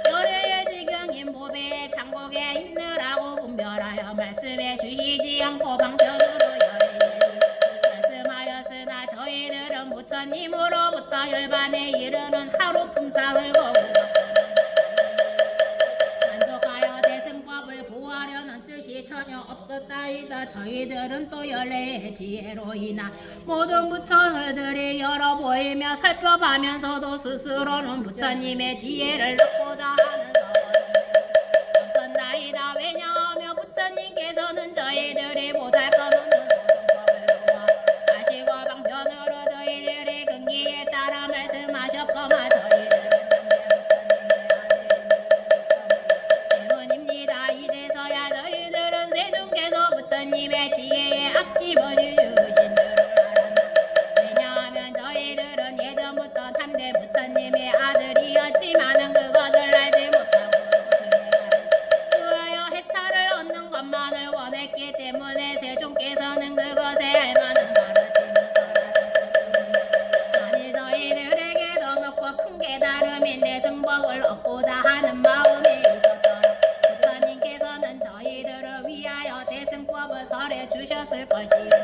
열애의 지경인 보배의 창고에 있느라고 분별하여 말씀해 주시지 않고 방편으로 열애의 말씀하였으나 저희들은 부처님으로부터 열반에 이르는 하루 품삯을 거부하고 만족하여 대승법을 구하려는 뜻이 전혀 없었다이다. 저희들은 또 열애의 지혜로 인한 모든 부처들이 열어 보이며 살펴가면서도 스스로는 부처님의 지혜를 얻고자 하는 서원이 없었나이다. 왜냐하며 부처님께서는 저희들이 보잘것없는 소승법을 좋아하시고 방편으로 저희들의 근기에 따라 말씀하셨거마 저희들은 이제서야 저희들은 세종께서 부처님의 지혜에 아낌없이 주신 줄을 알았다. 왜냐하면 저희들은 예전부터 탐대 부처님의 아들이었지만은 그것을 알지 못하고 소승에 그하여 해탈을 얻는 것만을 원했기 때문에 세종께서는 그것에 알만은 가르치면서 아니 저희들에게 더 높고 큰 깨달음인데 승복을 얻고자 하는 마음이 있었더라. 부처님께서는 저희들을 위하여 대승법을 설해 주셨을 것이옵니다.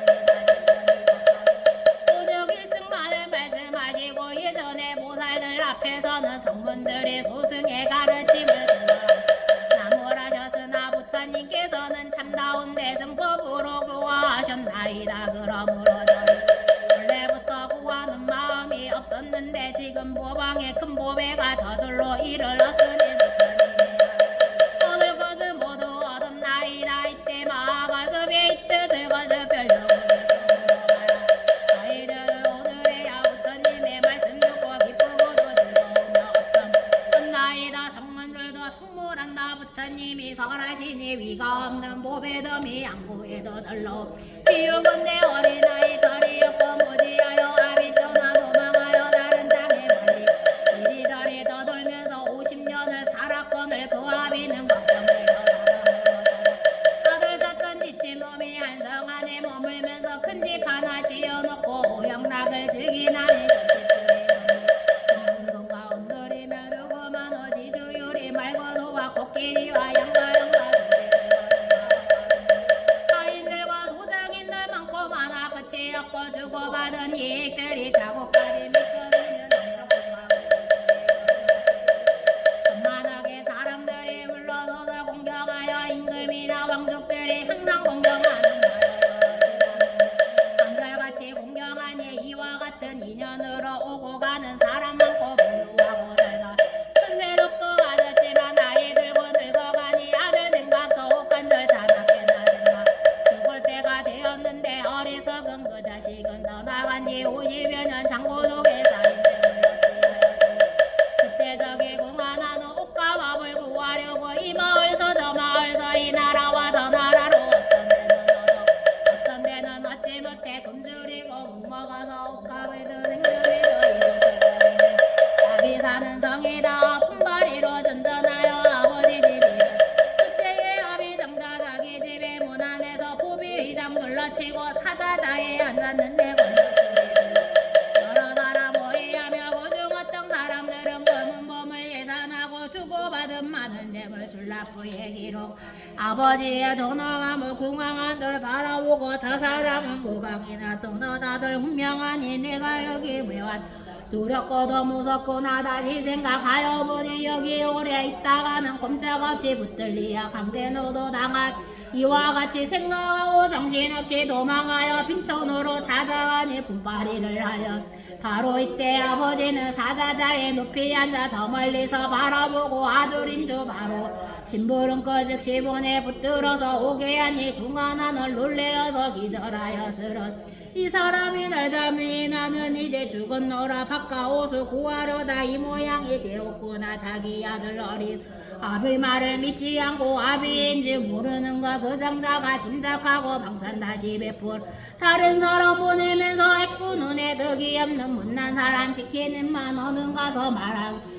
오직 일승만을 말씀하시고 예전에 보살들 앞에서는 성분들이 소승의 가르침을 나무라셨으나 부처님께서는 참다운 대승법으로 구하셨나이다. 그러므로 저희 원래부터 구하는 마음이 없었는데 지금 보방의 큰 보배가 저절로 이르렀으니 부처님이 얻을 것을 모두 얻었나이다. 이때 마하가섭의 이 뜻을 거듭하려고 계속으로 저희들 오늘에야 부처님의 말씀 듣고 기쁘고도 즐거우며 얻나이다. 성문들도 성물한다. 부처님이 설하시니 위가 없는 보배덤이 양구에도 절로 비유건대 어린아이 절이 없고 무지하여 아비 떠나 도망하여 다른 땅에 멀리 이리저리 떠돌면서 50년을 살았거늘 그 아비는 걱정되어 아들 찾던 지친 몸이 한성 안에 머물면서 큰 집 하나 지어놓고 오영락을 즐기나니 금금과 온돌이며 누구만 오지 주유리 말고소와 코끼리와 양가 하인들과 소장인들 많고 많아 끝이 없고 주고받은 이익들이 다고까지 미쳐지면 천만하게 사람들이 물러서서 공경하여 임금이나 왕족들이 항상 공경하는 한결같이 공경하니 이와 같은 인연으로 오고 가는 사람 많고 부유하고 살자 큰 세력도 가졌지만 나이 들고 늙어가니 아들 생각도 간절 자나깨나 생각 죽을 때가 되었는데 어리석은 그 자식은 떠나간 지 50여 년 창고 속에 쌓여 치고 사자자에 앉았는데 걸렸더니 여러 사람 모의하며 그중 어떤 사람들은 검은 범을 예산하고 주고받은 많은 재물 줄라프의 기록 아버지의 존엄함을 궁황한들 바라보고 저 사람은 무강이나 또는 다들 분명하니 내가 여기 왜 왔 두렵고도 무섭구나 다시 생각하여 보니 여기 오래 있다가는 꼼짝없이 붙들리야 강제노도 당할 이와 같이 생각하고 정신없이 도망하여 빈촌으로 찾아가니 분파리를 하려 바로 이때 아버지는 사자자에 높이 앉아 저 멀리서 바라보고 아들인 줄 바로 심부름거 즉시 본에 붙들어서 오게 하니 궁한하늘 놀래어서 기절하였으런 이 사람이 날 잡으니 나는 이제 죽었노라 바깥옷을 구하려다 이 모양이 되었구나 자기 아들 어린 아비 말을 믿지 않고 아비인지 모르는가 그 장자가 짐작하고 방탄 다시 베풀 다른 사람 보내면서 애꾸 눈에 덕이 없는 못난 사람 시키는만 어느 가서 말하고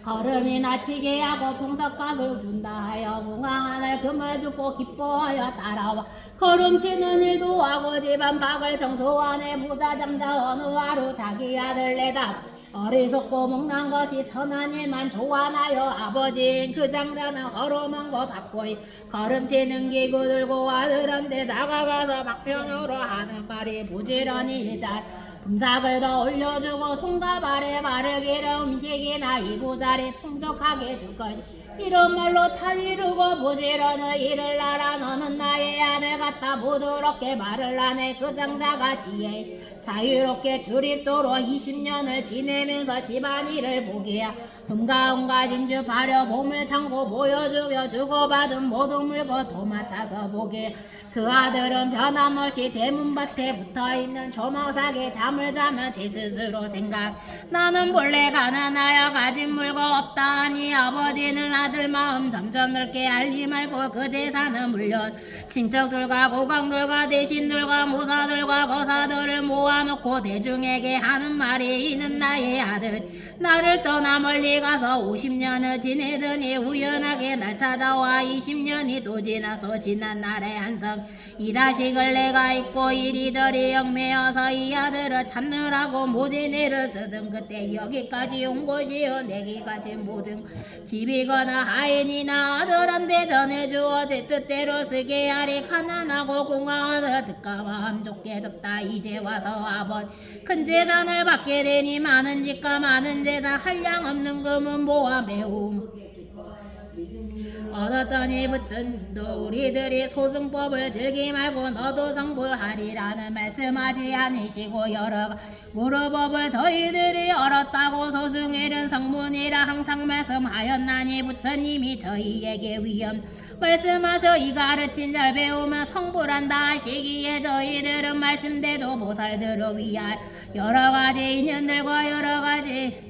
걸음이나 치게 하고 풍석값을 준다 하여 궁황하늘 금을 듣고 기뻐하여 따라와 걸음치는 일도 하고 집안 밖을 청소하네 부자 장자 어느 하루 자기 아들 내다 어리석고 못난 것이 천한 일만 좋아하여 아버지인 그 장자는 허름한 거 받고 걸음치는 기구 들고 아들한테 나가가서 막편으로 하는 말이 부지런히 일잘 금삭을 더 올려주고 손과 발에 바르기를 음식이나 이구자리 풍족하게 줄 것이 이런 말로 타이르고 부지런히 일을 하라 너는 나의 아내 같다 부드럽게 말을 하네 그 장자가 지혜 자유롭게 주립도로 20년을 지내면서 집안일을 보기야 금가운가 진주 발효 보물 창고 보여주며 주고받은 모든 물건 도맡아서 보게 그 아들은 변함없이 대문밭에 붙어있는 조목삭에 잠을 자며 제 스스로 생각 나는 본래 가난하여 가진 물건 없다 하니 아버지는 아들 마음 점점 넓게 알리 말고 그 재산은 물론 친척들과 고강들과 대신들과 무사들과 거사들을 모아놓고 대중에게 하는 말이 이는 나의 아들 나를 떠나 멀리 가서 50년을 지내더니 우연하게 날 찾아와 20년이 또 지나서 지난 날의 한성 이 자식을 내가 잊고 이리저리 영매어서 이 아들을 찾느라고 모진애를 쓰던 그때 여기까지 온 것이여 내기까지 모든 집이거나 하인이나 아들한테 전해주어 제 뜻대로 쓰게 하리 가난하고 공허하다 듣가 마음 좋게 졌다 이제 와서 아버지 큰 재산을 받게 되니 많은 집과 많은 재산 한량 없는 금은 모아 매우 얻었더니 부처님도 우리들이 소승법을 즐기 말고 너도 성불하리라는 말씀하지 않으시고 여러 무르법을 저희들이 얻었다고 소승일은 성문이라 항상 말씀하였나니 부처님이 저희에게 위험 말씀하셔 이 가르친 잘 배우면 성불한다 하시기에 저희들은 말씀대로 보살들을 위하여 여러가지 인연들과 여러가지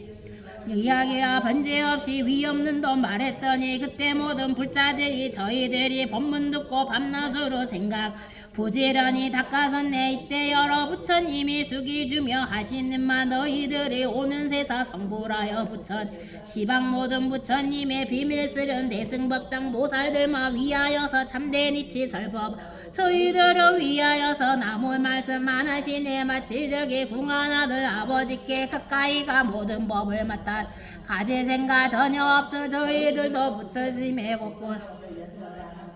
이야기야 번제없이 위없는 돈 말했더니 그때 모든 불자들이 저희들이 법문 듣고 밤낮으로 생각 부지런히 닦아섰네 이때 여러 부처님이 숙이주며 하시는만 너희들이 오는 세사 성불하여 부천 시방 모든 부처님의 비밀 쓰는 대승법장 모살들만 위하여서 참된 이치 설법 저희들을 위하여서 나물 말씀 안 하시네 마치 저기 궁한 아들 아버지께 가까이가 모든 법을 맡아 가질 생각 전혀 없어 저희들도 부처님의 법본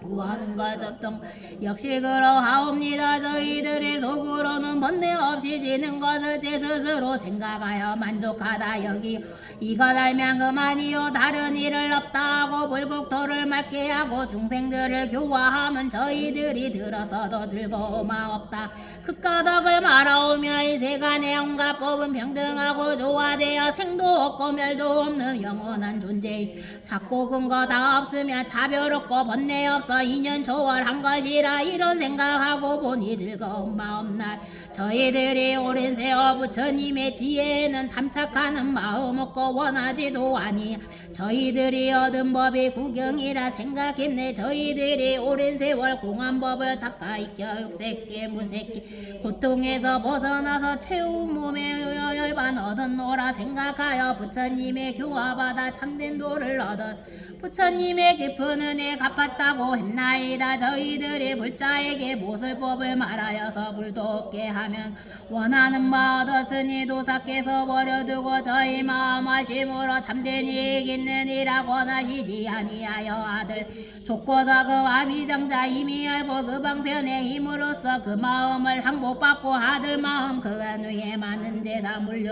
구하는 것 접동 역시 그러하옵니다. 저희들의 속으로는 번뇌 없이 지는 것을 제 스스로 생각하여 만족하다 여기 이것 알면 그만이요 다른 일을 없다 하고 불국토를 맑게 하고 중생들을 교화하면 저희들이 들어서도 즐거움아 없다. 극가덕을 말하오며 이 세간의 온갖 법은 평등하고 조화되어 생도 없고 멸도 없는 영원한 존재 작고 근거 다 없으며 차별 없고 번뇌 없어 인연 초월한 것이라 이런 생각하고 보니 즐거운 마음 날 저희들이 오랜 세월 부처님의 지혜에는 탐착하는 마음 없고 원하지도 아니 저희들이 얻은 법이 구경이라 생각했네 저희들이 오랜 세월 공한 법을 닦아 익혀 육색계 무색계 고통에서 벗어나서 채운 몸의 열반 얻었노라 생각하여 부처님의 교화받아 참된 도를 얻었 부처님의 깊은 은혜 갚았다고 했나이다. 저희들이 불자에게 모슬법을 말하여서 불돋게 하면 원하는 바 얻었으니 도사께서 버려두고 저희 마음 아심으로 참된 이익 있느니라 권하시지 아니하여 아들 족고 자금 아비장자 이미 알고 그 방편의 힘으로써 그 마음을 항복받고 아들 마음 그 안위에 많은 제사 물려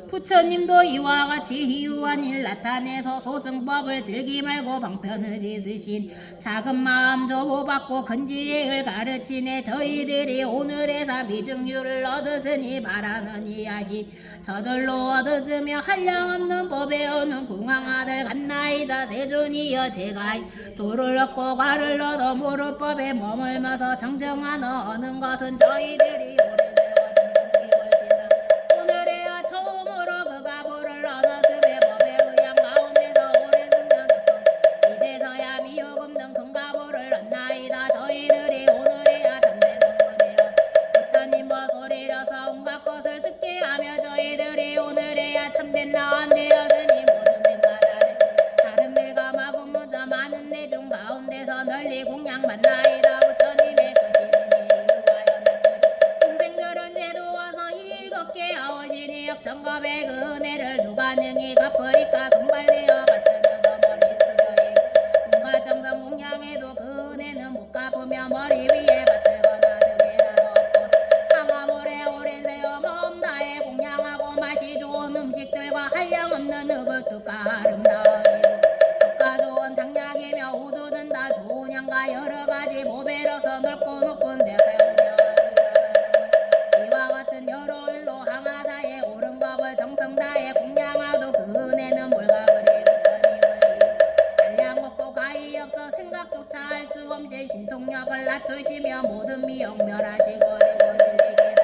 부처님도 이와 같이 희유한 일 나타내서 소승법을 즐기 말고 방편을 짓으신 작은 마음 조보받고 근지익을 가르치네 저희들이 오늘에서 미증유를 얻었으니 바라는 이하시 저절로 얻었으며 한량없는 법에 오는 궁왕아들 같나이다. 세존이여 제가 도를 얻고 과를 얻어 무릇법에 머물면서 정정한 어는 것은 저희들이 오래되어 정정기월 지나 오늘에야 처음으로 그가 불을 얻었으며 법에 의한 가운데서 오랜 숙련 덕분 이제서야 미혹 없는 금가보를 얻나이다. 저희들이 오늘에야 잠든 원문이여 부처님 소리려서 온갖 것을 듣게 하며 저희들이 오늘에야 참된 나한 되었으니 모든 생각하네 사람들과 마구무자 많은 내중 가운데서 널리 공양받나이다. 부처님의 그 시민이 유하여 났더니 중생들은 제도 와서 희겁게 하오시니 역정겁의 그 은혜를 누가 능히 갚으리까 손발되어 받들면서 머리 숙여이 온갖 정성 공양해도 그 은혜는 못 갚으며 머리 위에 받들거나 등에라도 없고 항아물에 오랜 세어 마음 다해 공양하고 맛이 좋은 음식들과 한량없는 흡을뚝과 아름다움이고 독가 좋은 당약이며 우두든 다 좋은 향과 여러가지 모배로서 넓고 높은 데 세우며 이와 같은 여러 일로 항아사에 옳은 법을 정성 다해 공양하도 그 은혜는 뭘까 그리 부처님의 한량 없고 가히 없어 생각조차 할 수 없이 신통력을 낮추시며 모든 미용 멸하시고 되고 진리계다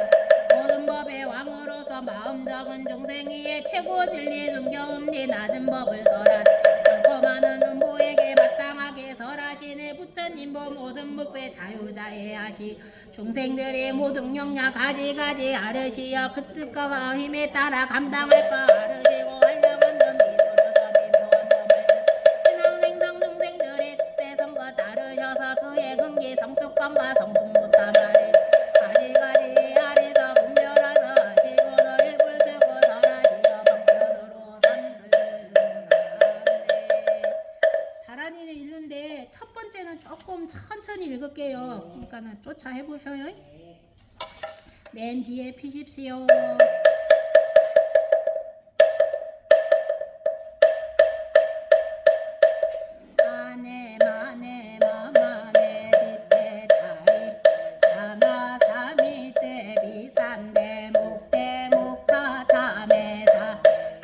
모든 법의 왕으로서 마음 적은 중생이의 최고 진리 숨겨움니 낮은 법을 설한 많고 많은 음보에게 마땅하게 설하시네 부처님 보 모든 법의 자유자애 하시 중생들의 모든 영역 가지가지 아르시어 그 뜻과 힘에 따라 감당할 바 아르시고 한량없는 비로서 미묘한 법을 신앙생성 중생들의 숙세성과 따르셔서 그의 근기 성숙감과 성숙부터 말해 가지가지 아래서 분별하서 하시고 너희 불수고 설하시어 방편으로 삼스하네. 다란이는 읽는데 첫 번째는 조금 천천히 읽을게요. 그러니까는 쫓아 해보셔요. 맨 뒤에 피십시오. 아네 마네 마마네 지대 자이 사마 사미대 비산대 묵대 묵타 타메사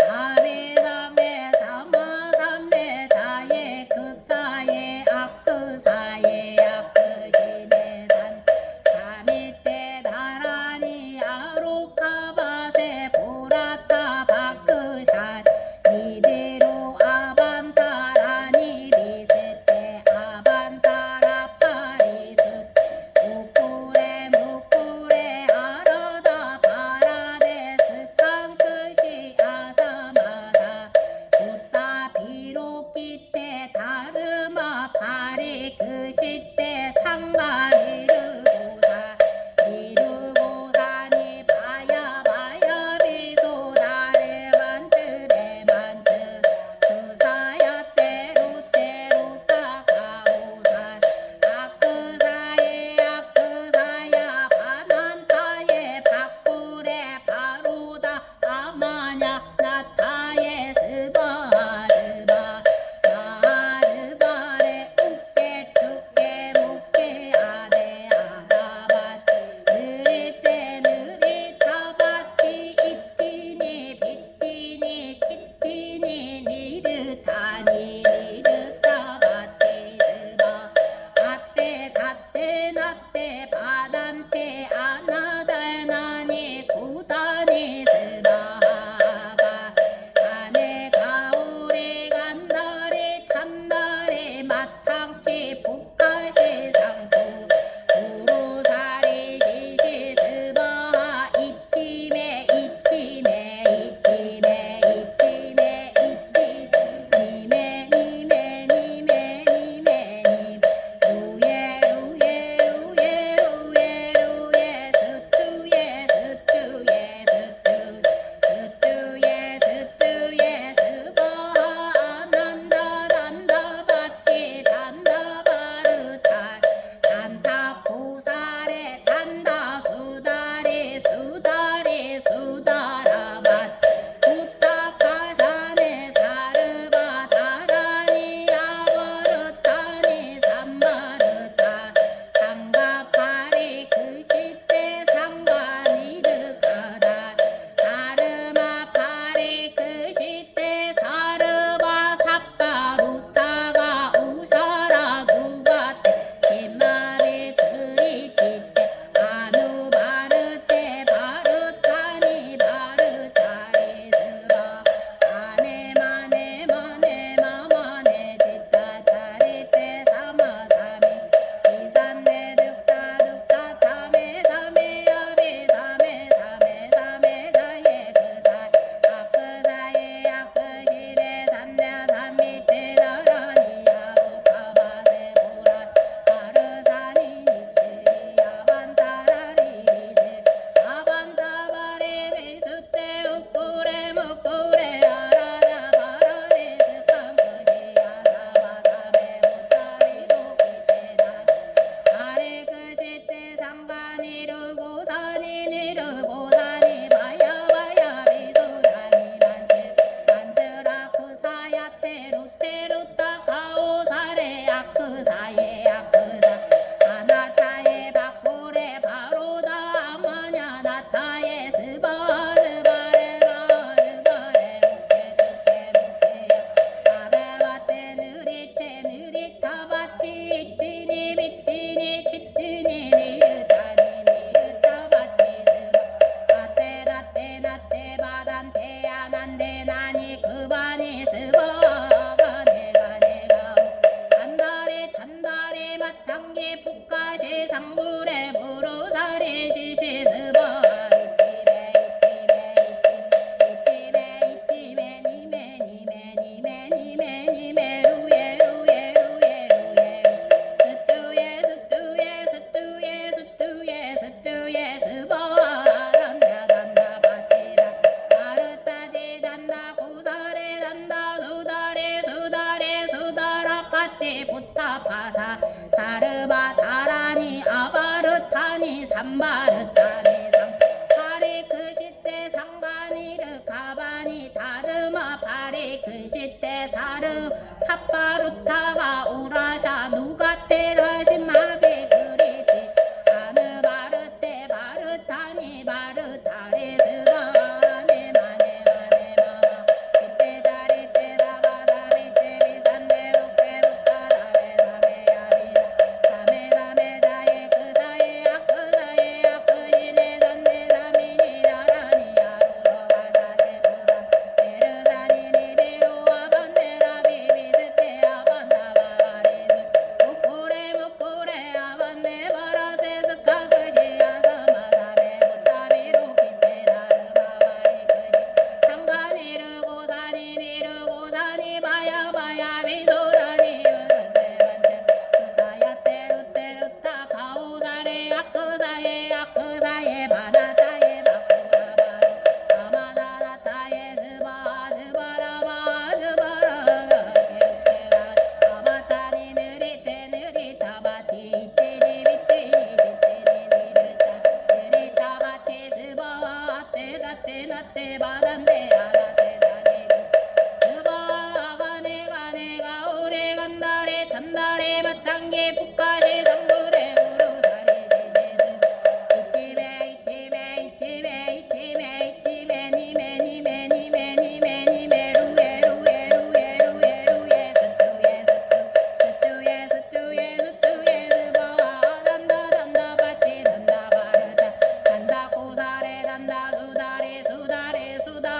아베 사메 사마 삼메 자예 그 사예 악그 사예 악그 시내 산 사미대 나라니 아로카바세 가바니 삼바르타니 삼파리 그시때 상바니르 가바니 다르마 파리 그시때 사르 삿바루타가 우라샤 누가테 다시마비 그리티 아느 바르테 바르타니 바르타레 스바네 마네 마네 마마 시때 자리때 사바사미때 비산네 룩테 룩타라베 사메야비사 사메라메 자예 그사예 아크사예 아크시네 산네 사미니 자라니 아루라바사네 부사 베르사니 니데로와 반데라비 비스테 아반다바바리스 무쿠레 무쿠레 아반네 바라세스 카그시야 사마사베 부타비루 키테 다르바바리 그시 상가니르 고사니 니르 고사니 바야 바야 비소다니 번데 번데 그사야 테루 테루타 가우사레 아크사예 아크사예 바나타예 바쿠라바로 아마나나타예 스바 스바라마 스바라 개개가 아마타니 느리테 느리타바티 이테니 비테니 지테니 니르타 느리타바티 스바 테다테 나테 바단데 아나테 다니고 스바 가네 가네가 오래 간다래 찬다래 마탕에 북까지 상그레 우루사리 시시스 이티메 이티메 이티메 이티메 이티메 니메 니메 니메 니메 니메 루에 루에 루에 루에 루에 스투에 스투 스투에 스투에 스투에 스바와 단다 단다 바티 단다 바르다 단다 고사레 단다 수다레 수다레 수다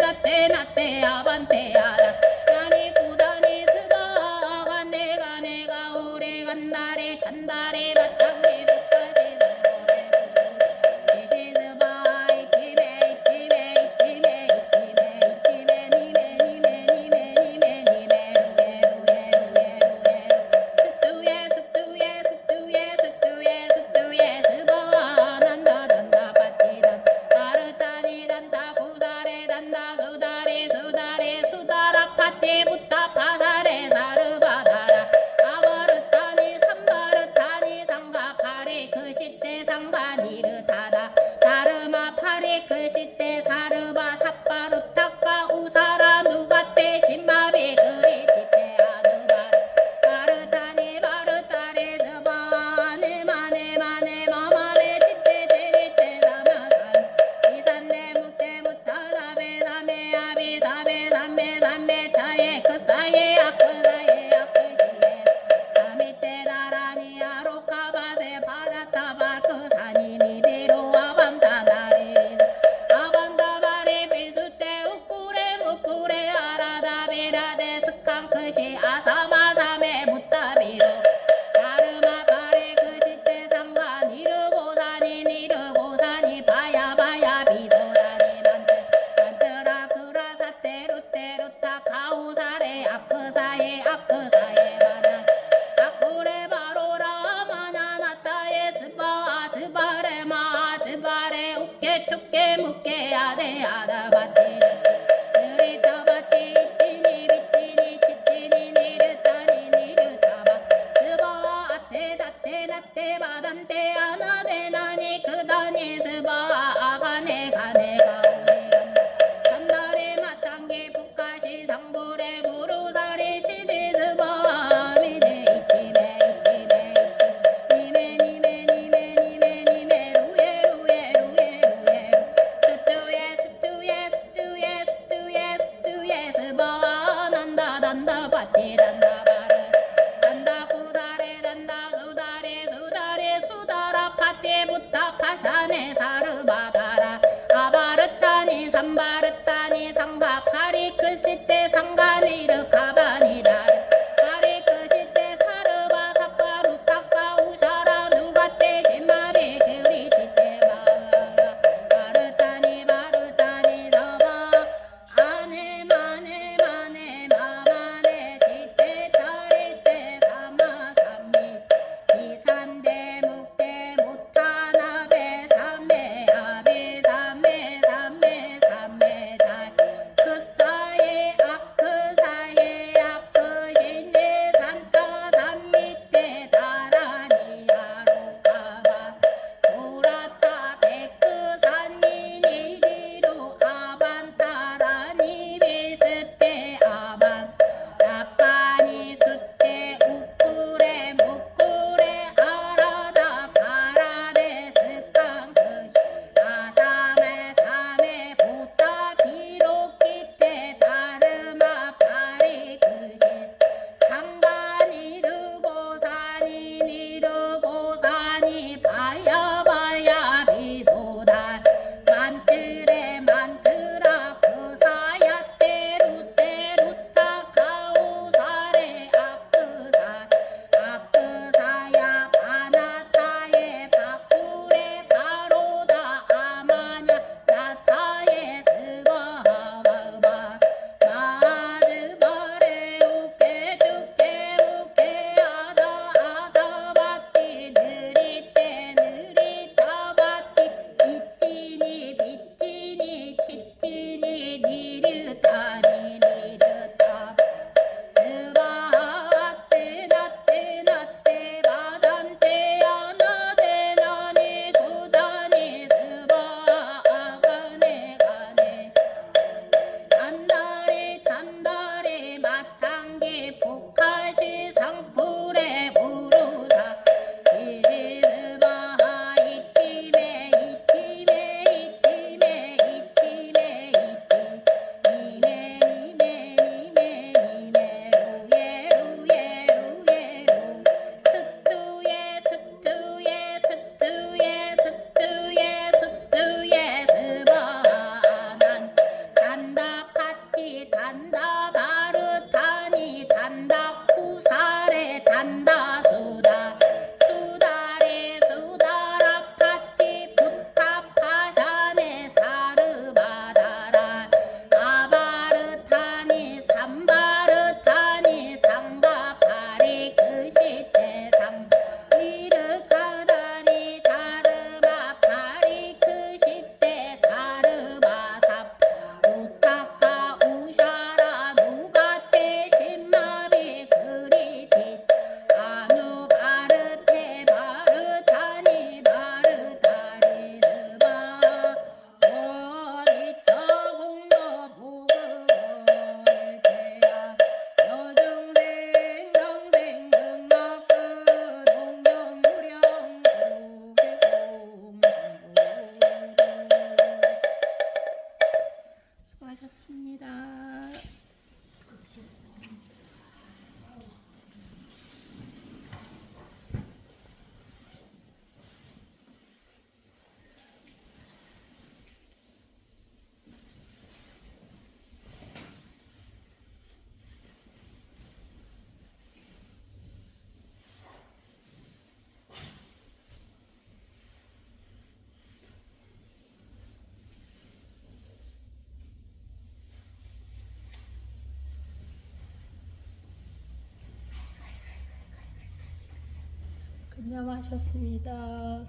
나떼 나떼 아반떼야다 나니 구다니 스바 간내가 내가 오래 간다래 잔다래 바탕에 복가시 선거래 시시스바 이티메 이티메 이티메 이티메 이티메 니메 니메 니메 니메 니메 루에 스투에 스투에 스투에 스투에 스투에 스바 난다 난다 바티다 아르타니 단다 구사레 단다 수다레 수다레 수다라 파티 부타 파사레 사르바다라 아바르타니 삼바르타니 상바 파리 그 시대 상바 니르타다 다르마 파리 그 시대 사르바 삿바루타카 우사라 누가떼 신마비 그리티테 아누바르 바르타니 바르타레 스바네 마네 마네 마마네 치테 제리테 사마산 이산네 무테 무타다베 사메 아비 사베 삼메 삼메 차에 그 사이에 아크 사이에 아크시에 사미테 다라니 아로카바세 바라타바 그 사니 니데로 아반다 나리리사 아반다 바리 비수테 우쿠레 무쿠레 아라다 비라데 스칸크시 아사마사메 무타비로 다르마 바레 그 시대 상가 니르고사니 니르고사니 바야 바야 비도라니 만트라 그라사테 루테 루타 가우사레 아크사에 아크사에 바나 아쿠레 바로라 마나 나타에 스바 스바레 마 스바레 우케 투케 무케 아데 아다 바티 느리타 바티 수고하셨습니다. 근념하셨습니다.